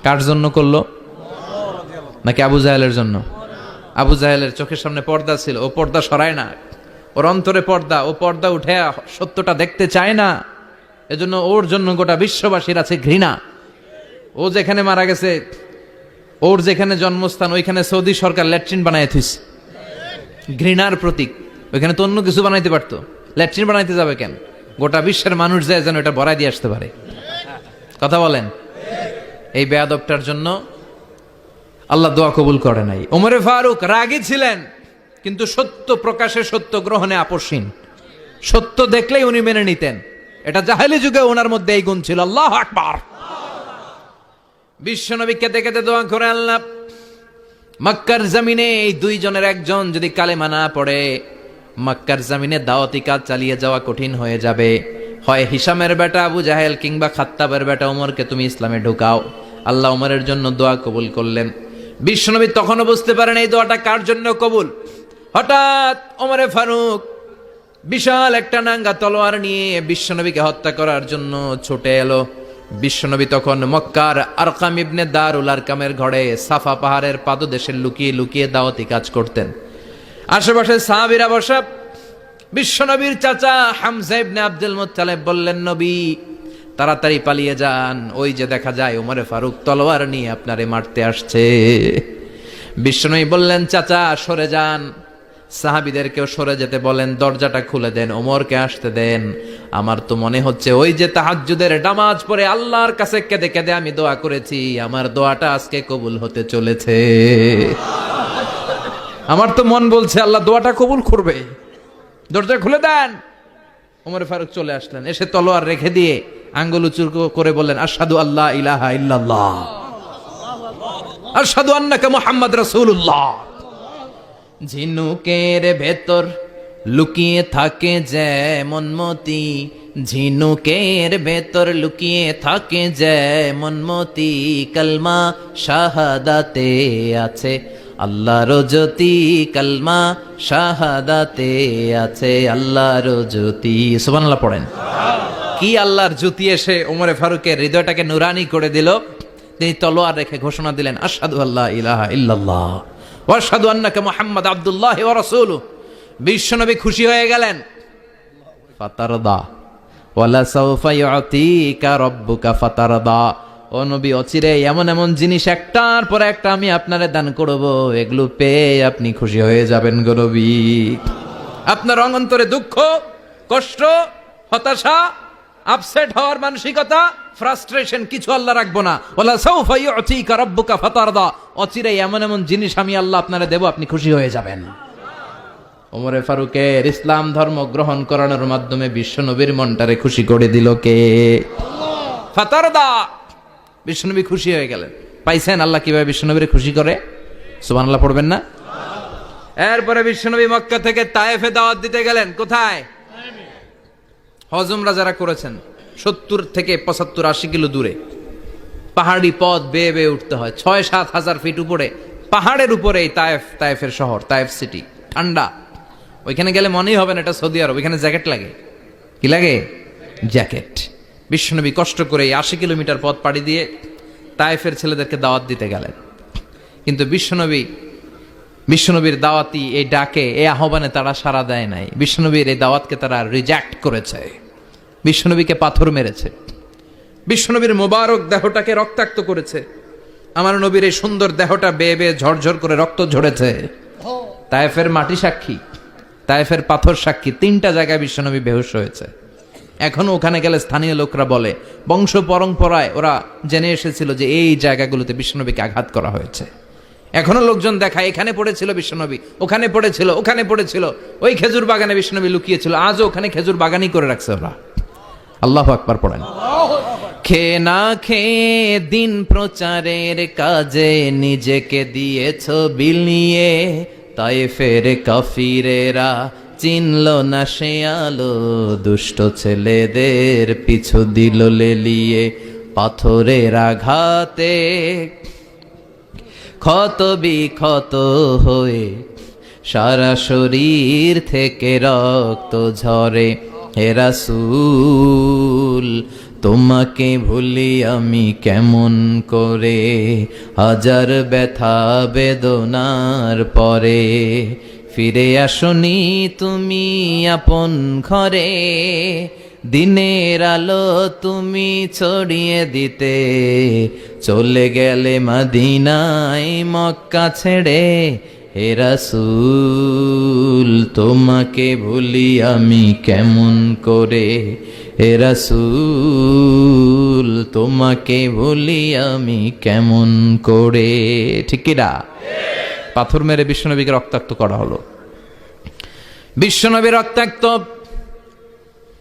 কার জন্য করলো? নাকি আবু জাহেলের জন্য? আবু জাহেলের চোখের সামনে পর্দা ছিল, ও পর্দা সরায় না। ওর অন্তরে পর্দা, ও পর্দা উঠে সত্যটা দেখতে চায় না। এজন্য ওর জন্য গোটা বিশ্ববাসীর আছে ঘৃণা। ও যেখানে মারা গেছে, ওর যেখানে জন্মস্থান, ওইখানে সৌদি সরকার ল্যাট্রিন বানায় থুইছে, ঘৃণার প্রতীক। ওইখানে তো অন্য কিছু বানাইতে পারতো, ল্যাট্রিন বানাইতে যাবে কেন? গোটা বিশ্বের মানুষ যায় যেন এটা ভরাই দিয়ে আসতে পারে। কথা বলেন। এই বেয়াদবটার জন্য আল্লাহ দোয়া কবুল করে নাই। ওমরে ফারুক রাগী ছিলেন, কিন্তু সত্য প্রকাশে, সত্য গ্রহণে আপোষহীন। সত্য দেখলেই উনি মেনে নিতেন। এটা জাহেলি যুগে ওনার মধ্যে এই গুণ ছিল। আল্লাহু আকবার। বিশ্বনবী কেঁদে কেঁদে দোয়া করে, আল্লাহ মক্কার জমিনে এই দুইজনের একজন যদি কালেমা না পড়ে, মক্কার জমিনে দাওয়াতি কাজ চালিয়ে যাওয়া কঠিন হয়ে যাবে। হয় হিশামের বেটা আবু জাহেল কিংবা খাত্তাবের বেটা ওমরকে তুমি ইসলামে ঢুকাও। আল্লাহ ওমরের জন্য দোয়া কবুল করলেন। বিশ্বনবী তখনও বুঝতে পারেন এই দোয়াটা কার জন্য কবুল। হঠাৎ ওমরে ফারুক বিশাল একটা নাঙ্গা তলোয়ার নিয়ে বিশ্বনবীকে হত্যা করার জন্য ছুটে এলো। বিশ্বনবী তখন মক্কার আরকাম ইবনে দারুল আরকামের ঘরে সাফা পাহাড়ের পাদদেশে লুকিয়ে লুকিয়ে দাওয়াতি কাজ করতেন। আশেপাশে সাহাবীরা বসা। বিশ্বনবীর চাচা হামজা ইবনে আব্দুল মুত্তালিব বললেন, নবী তাড়াতাড়ি পালিয়ে যান, ওই যে দেখা যায় ওমরে ফারুক তলোয়ার নিয়ে আপনারে মারতে আসছে। বিশ্বনবী বললেন, চাচা সরে যান। সাহাবীদেরকেও সরে যেতে বলেন, দরজাটা খুলে দেন, ওমরকে আসতে দেন। আমার তো মনে হচ্ছে ওই যে তাহাজ্জুদের নামাজ পড়ে আল্লাহর কাছে কেঁদে কেঁদে আমি দোয়া করেছি, আমার দোয়াটা আজকে কবুল হতে চলেছে। আমার তো মন বলছে আল্লাহ দোয়াটা কবুল করবে, দরজা খুলে দেন। ওমর ফারুক চলে আসলেন, এসে তলোয়ার রেখে দিয়ে আঙ্গুল উঁচু করে বললেন, আশহাদু আল্লা ইলাহা ইল্লাল্লাহ, আশহাদু আন্নাকা মুহাম্মাদ রাসূলুল্লাহ। ঝিনুকের ভেতর লুকিয়ে থাকে যেমন মতি, ঝিনুকের ভেতর লুকিয়ে থাকে যেমন মতি, কালমা শাহাদাতে আছে আল্লাহর জ্যোতি, কালমা শাহাদাতে আছে আল্লাহর জ্যোতি। সুবহানাল্লাহ পড়েন। কি আল্লাহর জ্যোতি এসে ওমরে ফারুকের হৃদয়টাকে নুরানি করে দিল। তিনি তলোয়ার রেখে ঘোষণা দিলেন, আশহাদু আল্লা ইলাহা ইল্লাল্লাহ ওয়া আশহাদু আন্নাকা মুহাম্মাদ আবদুল্লাহ ওয়া রাসূলুহু। বিশ্বনবী খুশি হয়ে গেলেন। ফাতারদা ওয়ালা সাউফা ইউতিকা রাব্বুকা ফাতারদা। ও নবী, অচিরে এমন এমন জিনিস একটার পর একটা আমি আপনারে দান করব, এগুলো পেয়ে আপনি খুশি হয়ে যাবেন গো নবী। আপনার অন্তরে দুঃখ, কষ্ট, হতাশা, আপসেট হওয়ার মানসিকতা, ফ্রাস্ট্রেশন কিছু আল্লাহ রাখবো না। ওয়ালা সাউফা ইউতিকা রাব্বুকা ফাতারদা। অচিরে এমন এমন জিনিস আমি আল্লাহ আপনারে দেব, আপনি খুশি হয়ে যাবেন। ওমরে ফারুকের ইসলাম ধর্ম গ্রহণ করানোর মাধ্যমে বিশ্বনবীর মনটারে খুশি করে দিল কে? ফাতারদা। বিশ্বনবী খুশি হয়ে গেলেন। পাইছেন আল্লাহ কিভাবে বিশ্বনবীরে খুশি করে? সুবহানাল্লাহ পড়বেন না? এরপরে বিশ্বনবী মক্কা থেকে তায়েফে দাওয়াত দিতে গেলেন। কোথায়? হজ উমরা যারা করেছেন 70 থেকে 75 80 কিলো দূরে পাহাড়ি পথ বেয়ে বেয়ে উঠতে হয়, 6-7 হাজার ফিট উপরে পাহাড়ের উপরে তায়েফের শহর, তায়েফ সিটি। ঠান্ডা, ওইখানে গেলে মনেই হবে না এটা সৌদি আরব। ওইখানে জ্যাকেট লাগে। কি লাগে? জ্যাকেট। বিশ্বনবী কষ্ট করে 80 কিলোমিটার পথ পাড়ি দিয়ে তায়েফের ছেলেদেরকে দাওয়াত দিতে গেলেন। কিন্তু বিশ্বনবীর দাওয়াতি এই ডাকে, এই আহ্বানে তারা সাড়া দেয় নাই। বিশ্বনবীর এই দাওয়াতকে তারা রিজেক্ট করেছে, বিশ্বনবীকে পাথর মেরেছে, বিশ্বনবীর মোবারক দেহটাকে রক্তাক্ত করেছে। আমার নবীর এই সুন্দর দেহটা বেয়ে বেয়ে ঝরঝর করে রক্ত ঝরেছে। তায়েফের মাটি সাক্ষী, তায়েফের পাথর সাক্ষী। 3টা জায়গায় বিশ্বনবী বেহুশ হয়েছে। এখনো ওখানে গেলে স্থানীয় লোকরা বলে, বংশ পরম্পরায় ওরা জেনে এসেছিল যে এই জায়গাগুলোতে বিশ্বনবীকে আঘাত করা হয়েছে। এখনো লোকজন দেখায়, এখানে পড়েছিল বিশ্বনবী, ওখানে পড়েছিল, ওখানে পড়েছিল, ওই খেজুর বাগানে বিশ্বনবী লুকিয়েছিল। আজও ওখানে খেজুর বাগানই করে রাখছে ওরা। আল্লাহু আকবার পড়েন। খেয়ে না খেয়ে দিন প্রচারের কাজে নিজেকে দিয়েছ বিলিয়ে, তায়েফের কাফিরেরা চিনল না সে আলো, দুষ্ট ছেলেদের পিছু দিল লেলিয়ে, পাথরের আঘাতে ক্ষত বিক্ষত হয়ে সারা শরীর থেকে রক্ত ঝরে। হে রাসূল, তোমাকে ভুলি আমি কেমন করে, হাজার ব্যথা বেদনার পরে ফিরে আসনি তুমি আপন ঘরে, দিনের আলো তুমি ছড়িয়ে দিতে চলে গেলে মদিনায় মক্কা ছেড়ে। হে রাসূল, তোমাকে ভুলি আমি কেমন করে, হে রাসূল, তোমাকে ভুলি আমি কেমন করে। ঠিক কি না? পাথর মেরে বিশ্বনবীকে রক্তাক্ত করা হলো। বিশ্বনবী রক্তাক্ত।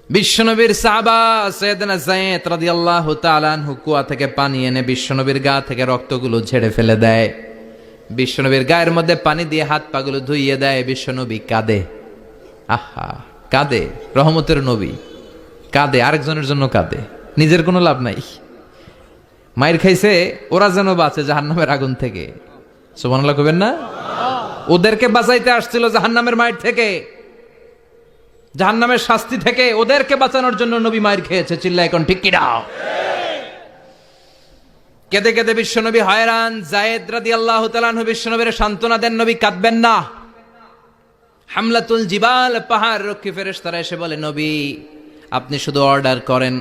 বিশ্বনবীর সাহাবা সাইয়েদনা যায়েদ রাদিয়াল্লাহু তাআলা আনহু কুয়া থেকে পানি এনে বিশ্বনবীর গা থেকে রক্তগুলো ঝেড়ে ফেলে দেয়। বিশ্বনবীর গায়ের মধ্যে পানি দিয়ে হাত পাগুলো ধুইয়ে দেয়। বিশ্বনবী কাঁদে। আহা, কাঁদে। রহমতের নবী কাঁদে, আরেকজনের জন্য কাঁদে, নিজের কোনো লাভ নাই। মায়ের খাইছে, ওরা যেন বাঁচে জাহান্নামের আগুন থেকে। সুবহানাল্লাহ কইবেন না? ওদেরকে বাঁচাইতে আসছিল জাহান্নামের মায়ের থেকে, জাহান্নামের শাস্তি থেকে। ওদেরকে বাঁচানোর জন্য নবী মায়ের খেয়েছে। চিল্লায় এখন ঠিক কি না? কেঁদে কেঁদে বিশ্বনবী হয়রান। যায়েদ রাদিয়াল্লাহু তাআলা আনহু বিশ্বনবীর সান্ত্বনা দেন, নবী কাঁদবেন না। হামলাতুল জিবাল, পাহাড় রক্ষী ফেরেশতারা এসে বলে, নবী আপনি শুধু অর্ডার করেন,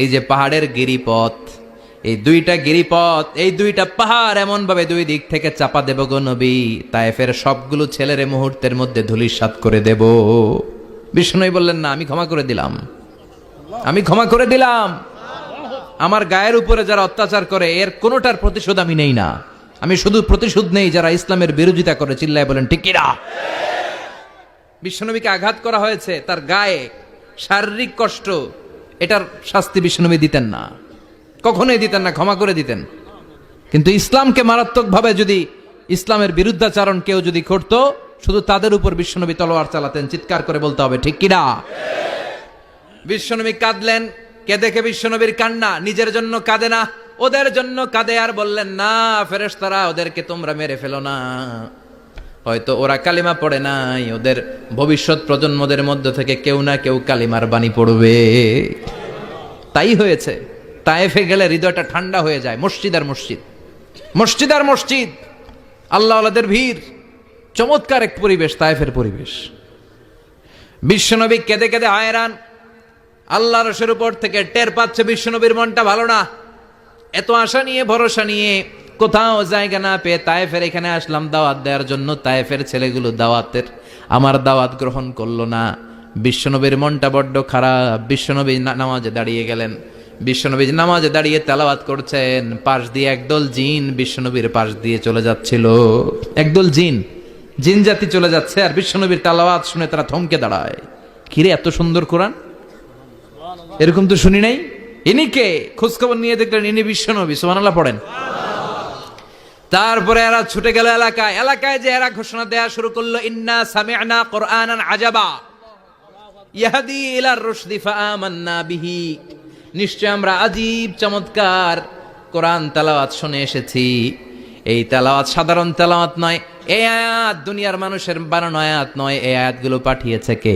এই যে পাহাড়ের গিরিপথ, এই দুইটা গিরিপথ, এই দুইটা পাহাড় এমন ভাবে দুই দিক থেকে চাপা দেব গো নবী, তায়েফের সবগুলো ছেলেরে মুহূর্তের মধ্যে ধূলিসাৎ করে দেব। বিষ্ণু বললেন, না, আমি ক্ষমা করে দিলাম, আমি ক্ষমা করে দিলাম। আমার গায়ের উপরে যারা অত্যাচার করে এর কোনোটার প্রতিশোধ আমি নেই না, আমি শুধু প্রতিশোধ নেই যারা ইসলামের বিরোধিতা করে। চিল্লায় বলেন ঠিক কিনা? বিশ্বনবীকে আঘাত করা হয়েছে, তার গায়ে শারীরিক কষ্ট, এটার শাস্তি বিশ্বনবী দিতেন না, কখনোই দিতেন না, ক্ষমা করে দিতেন। কিন্তু ইসলামকে মারাত্মকভাবে যদি ইসলামের বিরুদ্ধাচারণ কেউ যদি করত, শুধু তাদের উপর বিশ্বনবী তলোয়ার চালাতেন। চিৎকার করে বলতে হবে ঠিক কিনা? বিশ্বনবী কাঁদলেন। কে দেখে বিশ্বনবীর কান্না? নিজের জন্য কাঁদে না, ওদের জন্য কাঁদে। আর বললেন, না ফেরেশতারা, ওদেরকে তোমরা মেরে ফেলো না, হয়তো ওরা কালিমা পড়ে নাই, ওদের ভবিষ্যৎ প্রজন্মদের মধ্য থেকে কেউ না কেউ কালিমার বাণী পড়বে। তাই হয়েছে। তায়েফে গেলে হৃদয়টা ঠান্ডা হয়ে যায়। মসজিদ আর মসজিদ, মসজিদ আর মসজিদ, আল্লাহ আল্লাহদের ভিড়, চমৎকার এক পরিবেশ তায়েফের পরিবেশ। বিশ্বনবী কেঁদে কেঁদে হায়রান। আল্লাহর রসের উপর থেকে টের পাচ্ছে বিশ্বনবীর মনটা ভালো না। এত আশা নিয়ে, ভরসা নিয়ে, কোথাও জায়গা না পেয়ে তায়েফের এখানে আসলাম দাওয়াত দেওয়ার জন্য। তায়েফের ছেলেগুলো আমার দাওয়াত গ্রহণ করলো না। বিশ্বনবীর মনটা বড্ড খারাপ। বিশ্বনবী নামাজে দাঁড়িয়ে গেলেন। বিশ্বনবী নামাজে দাঁড়িয়ে তেলাওয়াত করছেন, পাশ দিয়ে একদল জিন বিশ্বনবীর পাশ দিয়ে চলে যাচ্ছিল। একদল জিন জাতি চলে যাচ্ছে, আর বিশ্বনবীর তেলাওয়াত শুনে তারা থমকে দাঁড়ায়। কিরে, এত সুন্দর কোরআন, এরকম তো শুনি নাই। ইনি কে? খোঁজখবর নিয়ে দেখলেন ইনি বিশ্বনবী। সুবহানাল্লাহ পড়েন। তারপরে এরা ছুটে গেল এলাকায়। এলাকায় যে এরা ঘোষণা দেয়া শুরু করলো, ইন্না সামি'না কুরআনান আজাবা ইয়াহদি ইলার রুশদি ফাআমান্না বিহি। নিশ্চয় আমরা আজীব চমৎকার কোরআন তেলাওয়াত শুনে এসেছি। এই তেলাওয়াত সাধারণ তেলাওয়াত নয়, এই আয়াত দুনিয়ার মানুষের বানানো আয়াত নয়। এই আয়াতগুলো পাঠিয়েছে কে?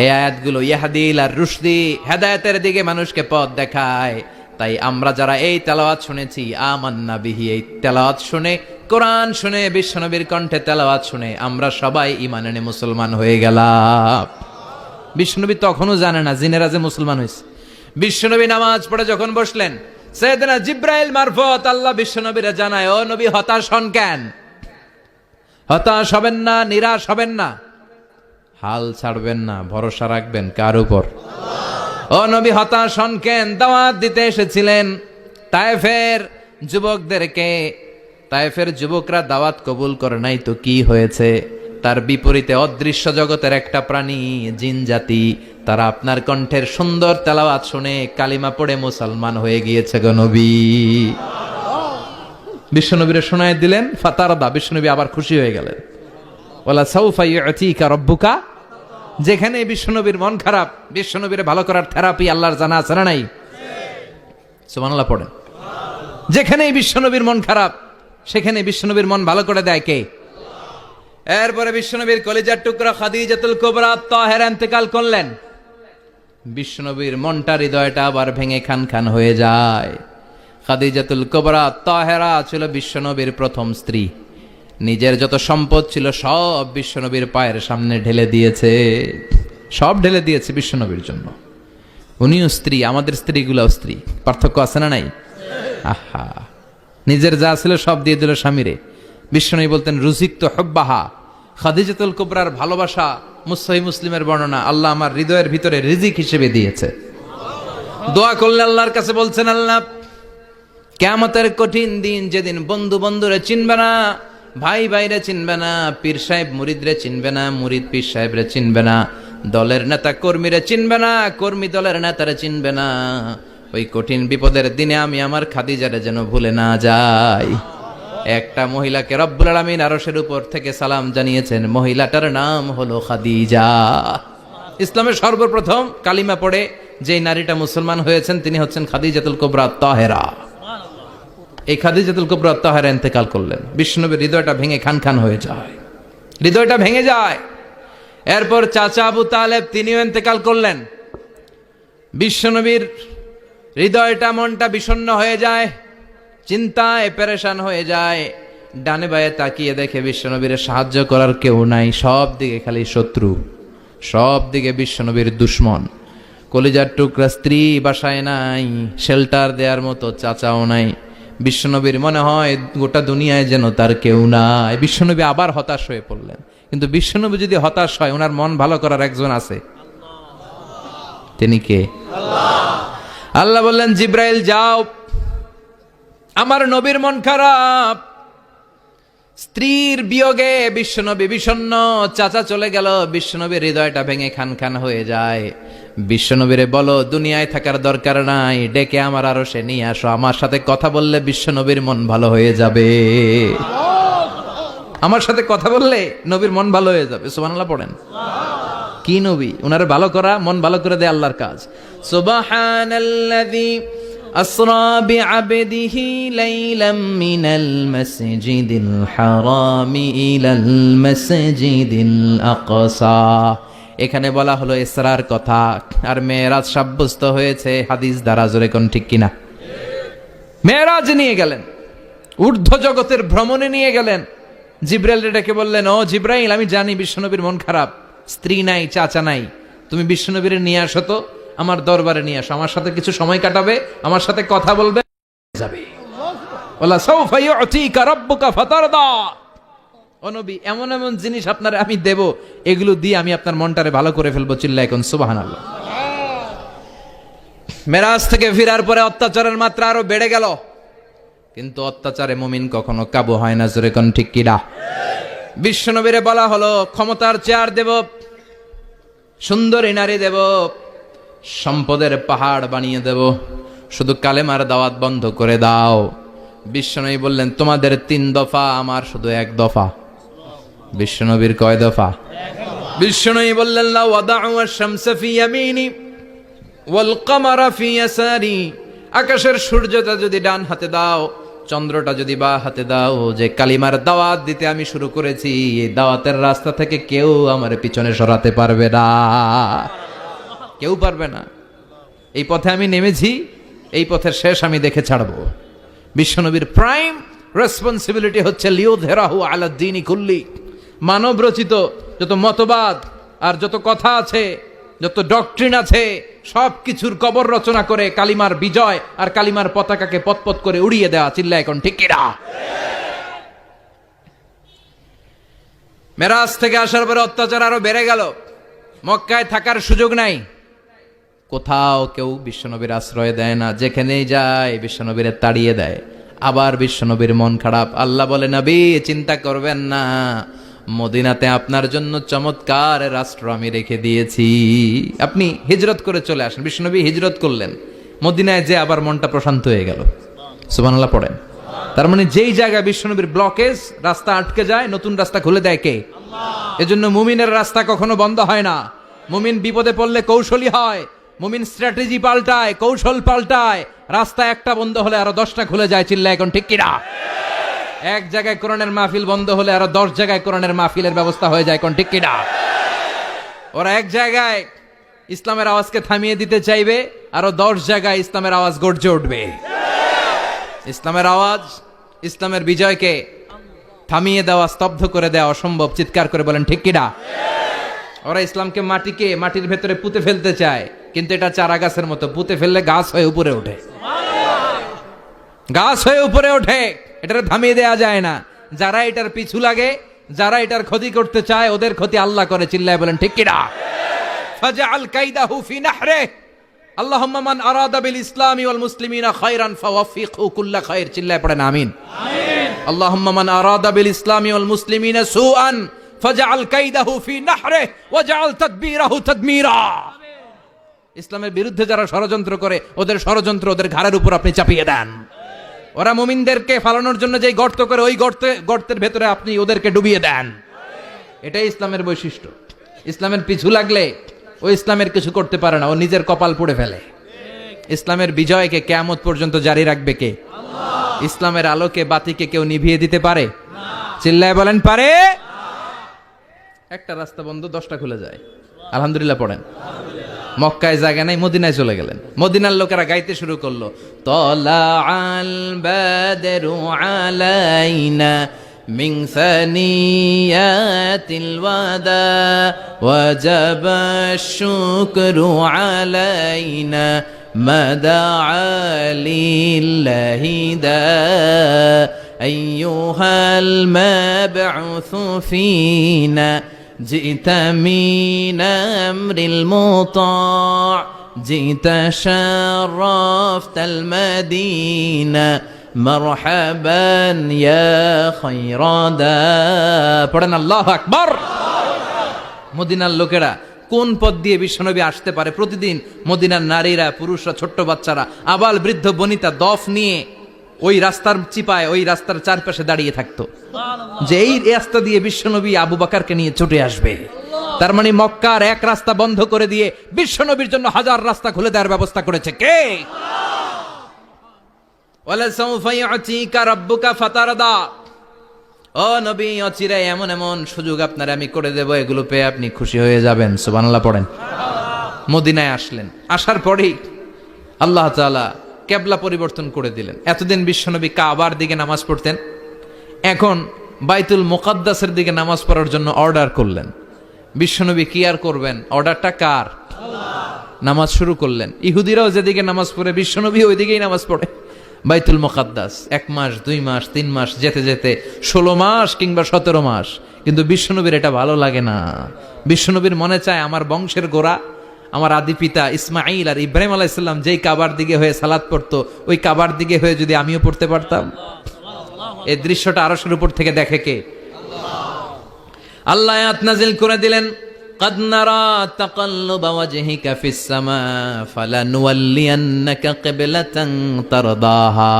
এই আয়াতগুলো ইয়াহদি ইলার রুশদি, হেদায়েতের দিকে মানুষকে পথ দেখায়। তাই আমরা যারা এই তেলাওয়াত শুনেছি, আমান্না বিহি, এই তেলাওয়াত শুনে, কোরআন শুনে, বিশ্বনবীর কণ্ঠে তেলাওয়াত শুনে আমরা সবাই ঈমান এনে মুসলমান হয়ে গেলাম। বিশ্বনবী তখনও জানে না জিনেরা যে মুসলমান হয়েছে। বিশ্বনবী নামাজ পড়ে যখন বসলেন, সাইয়েদনা জিব্রাইল মারফত আল্লাহ বিশ্বনবীরে জানায়, ও নবী, হতাশ হন কেন? হতাশ হবেন না, নিরাশ হবেন না, হাল ছাড়বেন না, ভরসা রাখবেন কার উপর? ও নবী, হতাশ হন কেন? দাওয়াত দিতে এসেছিলেন তায়েফের যুবকদেরকে। তায়েফের যুবকরা দাওয়াত কবুল করে নাই তো কি হয়েছে? তার বিপরীতে অদৃশ্য জগতের একটা প্রাণী, জিন জাতি, তারা আপনার কণ্ঠের সুন্দর তেলাওয়াত শুনে কালিমা পড়ে মুসলমান হয়ে গিয়েছে গো নবী। বিশ্বনবীরে শোনায় দিলেন। ফাতারদা, বিশ্বনবী আবার খুশি হয়ে গেলেন। ওয়ালা সাউফা ইউতিকা রাব্বুকা। যেখানে বিশ্বনবীর মন খারাপ, বিশ্বনবীরে ভালো করার থেরাপি আল্লাহর জানা আছে না নাই? সুবহানাল্লাহ পড়েন। যেখানেই বিশ্বনবীর মন খারাপ, সেখানে বিশ্বনবীর মন ভালো করে দেয় কে? এরপরে বিশ্বনবীর কলিজার টুকরা খাদিজাতুল কুবরা তাহেরা ইন্তেকাল করলেন। বিশ্বনবীর মনটা, হৃদয়টা আবার ভেঙে খান খান হয়ে যায়। খাদিজাতুল কুবরা তাহেরা ছিল বিশ্বনবীর প্রথম স্ত্রী। নিজের যত সম্পদ ছিল সব বিশ্বনবীর পায়ের সামনে ঢেলে দিয়েছে, সব ঢেলে দিয়েছে বিশ্বনবীর জন্য। উনিও স্ত্রী, আমাদের স্ত্রীগুলাও স্ত্রী। পার্থক্য আছে না নাই? আহা, নিজের যা ছিল সব দিয়ে দিল স্বামীরে। বিশ্বনবী বলতেন, রুজিকতু হুব্বাহা। খাদিজাতুল কুবরার ভালোবাসা সহিহ মুসলিমের বর্ণনা, আল্লাহ আমার হৃদয়ের ভিতরে রিজিক হিসেবে দিয়েছে। দোয়া করলে আল্লাহর কাছে বলছেন, আল্লাহ, কিয়ামতের কঠিন দিন, যেদিন বন্ধু বন্ধুরে চিনবে না, ভাই ভাইরে চিনবে না, পীর সাহেব মুরিদরে চিনবে না, মুরিদ পীর সাহেবরে চিনবে না, দলের নেতা কর্মীরে চিনবে না, কর্মী দলের নেতারে চিনবে না, ওই কঠিন বিপদের দিনে আমি আমার খাদিজারে যেন ভুলে না যাই। একটা মহিলাকে রব্বুল আলামিন আরশের উপর থেকে সালাম জানিয়েছেন, মহিলাটার নাম হলো খাদিজা। ইসলামের সর্বপ্রথম কালিমা পড়ে যে নারীটা মুসলমান হয়েছেন তিনি হচ্ছেন খাদিজাতুল কুবরা তাহেরা। এই খাদিজাতুল কুবরা তাহেরা ইন্তেকাল করলেন। বিশ্বনবীর হৃদয়টা ভেঙে খান খান হয়ে যায়, হৃদয়টা ভেঙে যায়। এরপর চাচা আবু তালেব তিনিও ইন্তেকাল করলেন। বিশ্বনবীর হৃদয়টা, মনটা বিষণ্ণ হয়ে যায়, চিন্তায় পেরেশান হয়ে যায়। ডানে বায়ে তাকিয়ে দেখে বিশ্বনবীর সাহায্য করার কেউ নাই, সব দিকে খালি শত্রু, সব দিকে বিশ্বনবীর দুশ্মন। কলিজার টুকরা স্ত্রী বাসায় নাই, শেল্টার দেওয়ার মতো চাচাও নাই। বিশ্বনবীর মনে হয় গোটা দুনিয়ায় যেন তার কেউ নাই। বিশ্বনবী আবার হতাশ হয়ে পড়লেন। কিন্তু বিশ্বনবী যদি হতাশ হয়, ওনার মন ভালো করার একজন আছে। তিনি কে? আল্লাহ বললেন, জিব্রাইল যাও, আমার নবীর মন খারাপ, স্ত্রীর বিয়োগে বিশ্বনবী বিষণ্ণ, চাচা চলে গেল, বিশ্বনবীর হৃদয়টা ভেঙে খান খান হয়ে যায়। বিশ্বনবীরে বলো দুনিয়ায় থাকার দরকার নাই, ডেকে আমার আরশে নিয়ে আসো, আমার সাথে কথা বললে বিশ্বনবীর মন ভালো হয়ে যাবে। আমার সাথে কথা বললে নবীর মন ভালো হয়ে যাবে। সুবহানাল্লাহ পড়েন। কি নবী, উনারে ভালো করা, মন ভালো করে দেয় আল্লাহর কাজ। সুবহানাল্লাযী আসরা বিআবদিহি লাইলাম মিনাল মাসজিদিল হারামি ইলাল মাসজিদিল আকসা। এখানে বলা হলো ইসরার কথা, আর মেরাজ সাব্যস্ত হয়েছে হাদিস দ্বারা। জোরে কোন ঠিক কিনা? মেরাজ নিয়ে গেলেন, ঊর্ধ্ব জগতের ভ্রমণে নিয়ে গেলেন। জিব্রাইল ডেকে বললেন, ও জিব্রাইল, আমি জানি বিশ্বনবীর মন খারাপ, স্ত্রী নাই, চাচা নাই, তুমি বিশ্বনবীর নিয়ে আসো তো, আমার দরবারে নিয়ে আসো, আমার সাথে কিছু সময় কাটাবে, আমার সাথে কথা বলবে, যাবে। ওয়ালা সাউফা ইউতিকা রাব্বুকা ফাতারদা। ও নবী, এমন এমন জিনিস আপনারে আমি দেব, এগুলো দিয়ে আমি আপনার মনটারে ভালো করে ফেলবো। চিল্লায় কোন সুবহানাল্লাহ। মেরাজ থেকে ফেরার পরে অত্যাচারের মাত্রা আরো বেড়ে গেল, কিন্তু অত্যাচারে মুমিন কখনো কাবু হয় না। জোরে কোন ঠিক কিনা? বিশ্বনবীরে বলা হলো, ক্ষমতার চেয়ার দেব, সুন্দরী নারী দেব, সম্পদের পাহাড় বানিয়ে দেব, শুধু কালেমার দাওয়াত বন্ধ করে দাও। বিশ্বনবী বললেন, তোমাদের 3 দফা, আমার শুধু 1 দফা। বিশ্বনবীর কয় দফা? বিশ্বনবী বললেন, লা ওয়াদাউ আশ-শামসা ফি ইয়ামিনি ওয়াল কামারা ফি ইয়াসারি। আকাশের সূর্যটা যদি ডান হাতে দাও, চন্দ্রটা যদি বা হাতে দাও, যে কালিমার দাওয়াত দিতে আমি শুরু করেছি, এই দাওয়াতের রাস্তা থেকে কেউ আমার পিছনে সরাতে পারবে না, কেউ পারবে না। এই পথে আমি নেমেছি, এই পথের শেষ আমি দেখে ছাড়বো। বিশ্বনবীর প্রাইম রেসপন্সিবিলিটি হচ্ছে লিউযহিরাহু আলা দ্বীনি কুল্লি। মানব রচিত যত মতবাদ আর যত কথা আছে, যত ডক্ট্রিন আছে, সব কিছুর কবর রচনা করে কালিমার বিজয় আর কালিমার পতাকাকে পতপত করে উড়িয়ে দেওয়া। চিল্লায় এখন ঠিক কিনা? মেরাজ থেকে আসার পরে অত্যাচার আরো বেড়ে গেল, মক্কায় থাকার সুযোগ নাই, কোথাও কেউ বিশ্বনবীর আশ্রয় দেয় না, যেখানেই যায় বিশ্বনবীর তাড়িয়ে দেয়। আবার বিশ্বনবীর মন খারাপ। আল্লাহ বলে, নবী চিন্তা করবেন না, মদিনাতে আপনার জন্য চমৎকার রাষ্ট্র আমি রেখে দিয়েছি, আপনি হিজরত করে চলে আসেন। বিশ্বনবী হিজরত করলেন, মদিনায় যে আবার মনটা প্রশান্ত হয়ে গেল। সুবহানাল্লাহ পড়েন। তার মানে যেই জায়গায় বিশ্বনবীর ব্লকেজ, রাস্তা আটকে যায়, নতুন রাস্তা খুলে দেয় কে? আল্লাহ। এজন্য মুমিনের রাস্তা কখনো বন্ধ হয় না। মুমিন বিপদে পড়লে কৌশলী হয়, মুমিন স্ট্র্যাটেজি পাল্টায়, কৌশল পাল্টায়। রাস্তা একটা বন্ধ হলে আরো 10টা খুলে যায়। চিল্লায় এখন ঠিক কিনা? এক জায়গায় কোরআনের মাহফিল বন্ধ হলে আরো 10 জায়গায় কোরআনের মাহফিলের ব্যবস্থা হয়ে যায়। কোন ঠিক কিনা? ওরা এক জায়গায় ইসলামের আওয়াজকে থামিয়ে দিতে চাইবে, আরো 10 জায়গায় ইসলামের আওয়াজ গর্জে উঠবে। ইসলামের আওয়াজ, ইসলামের বিজয়কে থামিয়ে দেওয়া, স্তব্ধ করে দেওয়া অসম্ভব। চিৎকার করে বলেন ঠিক কিনা? ওরা ইসলামকে মাটির ভেতরে পুঁতে ফেলতে চায়, কিন্তু এটা চারা গাছের মতো, পুঁতে ফেললে গাছ হয়ে উপরে ওঠে, গাছ হয়ে উপরে ওঠে, এটারে থামিয়ে দেয়া যায় না। যারা এটার পিছু লাগে, যারা এটার ক্ষতি করতে চায়, ওদের ক্ষতি আল্লাহ করে। চিল্লায় বলেন ঠিক কিনা? ফাজআল কাইদাহু ফি নাহরে। আল্লাহুম্মা মান আরাদা বিল ইসলামি ওয়াল মুসলিমিনা খায়রান ফাওয়াফিকহু কুল্লা খায়র। চিল্লায় পড়েন আমিন। আমিন। আল্লাহুম্মা মান আরাদা বিল ইসলামি ওয়াল মুসলিমিনা সুআন ফাজআল কাইদাহু ফি নাহরে ওয়াজআল তাদবীরাহু তাদমীরা। ইসলামের বিরুদ্ধে যারা ষড়যন্ত্র করে, ওদের ষড়যন্ত্র ওদের ঘাড়ের উপর আপনি চাপিয়ে দেন। ওরা মুমিনদেরকে ফালানোর জন্য যেই গর্ত করে, ওই গর্তের ভেতরে আপনি ওদেরকে ডুবিয়ে দেন। এটাই ইসলামের বৈশিষ্ট্য। ইসলামের পিছু লাগলে ও ইসলামের কিছু করতে পারে না, ও নিজের কপাল পুড়ে ফেলে। ইসলামের বিজয়কে কিয়ামত পর্যন্ত জারি রাখবে কে? আল্লাহ। ইসলামের আলোকে, বাতিকে কেউ নিভিয়ে দিতে পারে? চিল্লায় বলেন পারে? একটা রাস্তা বন্ধ, 10টা খুলে যায়। আলহামদুলিল্লাহ পড়েন। মক্কায় জায়গা নাই, মদিনায় চলে গেলেন। মদিনার লোকেরা গাইতে শুরু করলো, তলা আল বাদরু আলাইনা من ثنيات الوداع وجب الشكر علينا ما دعا لله داع أيها المبعوث فينا جئت من أمر المطاع جئت شرفت المدينة مرحبا يا خير داع পড়েন আল্লাহু আকবার। মদিনার লোকেরা কোন পথ দিয়ে বিশ্বনবী আসতে পারে? প্রতিদিন মদিনার নারীরা, পুরুষরা, ছোট্ট বাচ্চারা, আবাল বৃদ্ধ বনিতা দফ নিয়ে ওই রাস্তার চিপায়, ওই রাস্তার চারপাশে দাঁড়িয়ে থাকতো যে এই রাস্তা দিয়ে বিশ্বনবী আবু বকরকে নিয়ে ছুটে আসবে। তার মানে মক্কার এক রাস্তা বন্ধ করে দিয়ে বিশ্বনবীর জন্য হাজার রাস্তা খুলে দেওয়ার ব্যবস্থা করেছে কে? ওয়ালা সাউফা ইউতিকা রাব্বুকা ফাতারদা। ও নবী, অচিরে এমন এমন সুযোগ আপনার আমি করে দেব, এগুলো পেয়ে আপনি খুশি হয়ে যাবেন। সুবহানাল্লাহ পড়েন। মদিনায় আসলেন, আসার পরেই আল্লাহ তাআলা কিবলা পরিবর্তন করে দিলেন। এতদিন বিশ্বনবী কাবার দিকে নামাজ পড়তেন, এখন বাইতুল মুকাদ্দাসের দিকে নামাজ পড়ার জন্য অর্ডার করলেন। বিশ্বনবী কি আর করবেন, অর্ডারটা কার? নামাজ শুরু করলেন। ইহুদিরাও যেদিকে নামাজ পড়ে বিশ্বনবী ওই দিকেই নামাজ পড়ে। বাইতুল মুকাদ্দাস 1 মাস 2 মাস 3 মাস যেতে যেতে 16 মাস কিংবা 17 মাস, কিন্তু বিশ্বনবীর এটা ভালো লাগে না। বিশ্বনবীর মনে চায় আমার বংশের গোড়া, আমার আদি পিতা ইসমাইল আর ইব্রাহিম আলাইহিস সালাম যেই কাবার দিকে হয়ে সালাত পড়তো, ওই কাবার দিকে হয়ে যদি আমিও পড়তে পারতাম। এই দৃশ্যটা আরশের উপর থেকে দেখে কে? আল্লাহ আয়াত নাযিল করে দিলেন, قد نرى تقلب وجهك في السماء فلنولينك قبلة ترضاها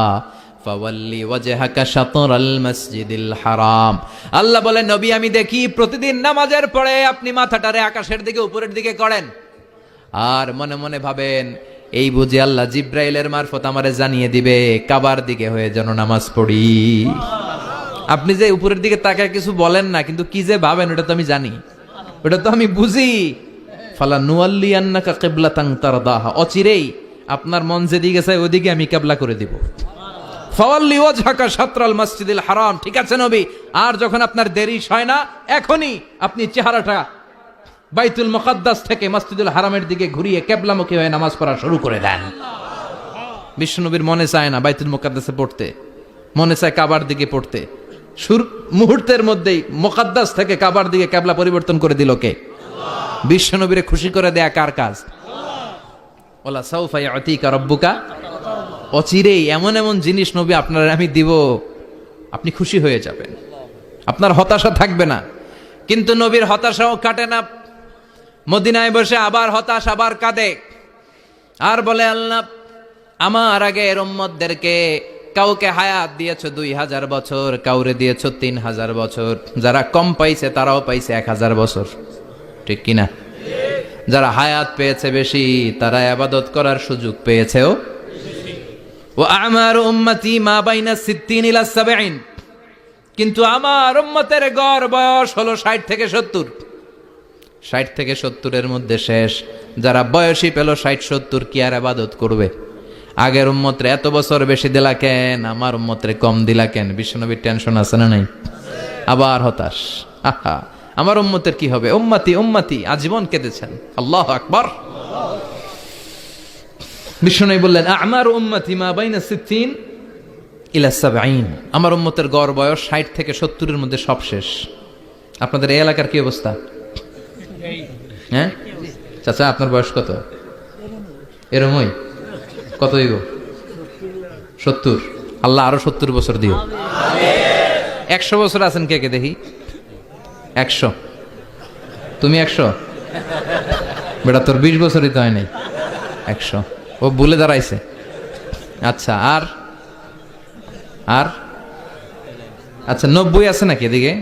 فولي وجهك شطر المسجد الحرام। আল্লাহ বলেন, নবী আমি দেখি প্রতিদিন নামাজের পরে আপনি মাথাটারে আকাশের দিকে, উপরের দিকে করেন, আর মনে মনে ভাবেন এই বুঝি আল্লাহ জিব্রাইলের মারফত আমারে জানিয়ে দিবে কাবার দিকে হয়ে যেন নামাজ পড়ি। আপনি যে উপরের দিকে তাকায় কিছু বলেন না, কিন্তু কি যে ভাবেন ওটা তো আমি জানি, ওটা তো আমি বুঝি। ফালা নুয়াল্লিয়ান্নাকা কিবলাতান তারদাহা, অচিরেই আপনার মন যেদিকে চায় ওদিকে আমি কিবলা করে দিব। ফাওয়াল্লি ওয়াজহাকা শাতরাল মসজিদিল হারাম। ঠিক আছে নবী, আর যখন আপনার দেরি হয় না, এখনই আপনি চেহারাটা বাইতুল মুকাদ্দাস থেকে মসজিদুল হারামের দিকে ঘুরিয়ে কিবলামুখী হয়ে নামাজ পড়া শুরু করে দেন। বিশ্বনবীর মনে চায় না বাইতুল মুকাদ্দাসে পড়তে, মনে চায় কাবার দিকে পড়তে। মুহূর্তের মধ্যেই মুকাদ্দাস থেকে কাবার দিকে কিবলা পরিবর্তন করে দিল কে? বিশ্বনবীরে খুশি করে দেয়া কার কাজ? ওয়ালা সাউফা ইউতিকা রাব্বুকা। অচিরেই এমন এমন জিনিস নবী আপনার আমি দিব, আপনি খুশি হয়ে যাবেন, আপনার হতাশা থাকবে না। কিন্তু নবীর হতাশাও কাটে না। মদিনায় বসে আবার হতাশ, আবার কাঁদে, আর বলে আল্লাহ আমার আগের উম্মতদেরকে কাউকে হায়াত দিয়েছ 2000 বছর, কাউরে দিয়েছ 3000 বছর, যারা কম পাইছে তারাও পাইছে 1000 বছর, ঠিক কিনা? যারা হায়াত পেয়েছে বেশি, তারা ইবাদত করার সুযোগ পেয়েছেও। ও আমার উম্মতি মা বাইনা 60 ইলা 70, কিন্তু আমার উম্মতের গড় বয়স হলো 60 থেকে 70। 60 থেকে 70-এর মধ্যে শেষ। যারা বয়সী পেল 60-70, কি আর ইবাদত করবে? আগের উম্মতরে এত বছর বেশি দিলা কেন, আমার উম্মতরে কম দিলা কেন? বিশ্বনবীর টেনশন আছে না নাই? আবার হতাশ, আহা আমার উম্মতের কি হবে? উম্মতি উম্মতি আজীবন কেঁদেছেন। আল্লাহু আকবার। বিশ্বনবী বললেন আমার উম্মতি মা বাইনা 60 ইলা 70, আমার উম্মতের গড় বয়স 60 থেকে 70-এর মধ্যে সব শেষ। আপনাদের এই এলাকার কি অবস্থা? হ্যাঁ চাচা, আপনার বয়স কত? এরমই কত হইব? 70। আল্লাহ আরো 70 বছর দিও। 100 বছর আছেন কে কে দেখি? 100। তুমি 100? বেটা তোর 20 বছরই তো হয় নাই। 100 ও ভুলে দাঁড়াইছে। আচ্ছা, আর আর আচ্ছা 90 আছে নাকি এদিকে?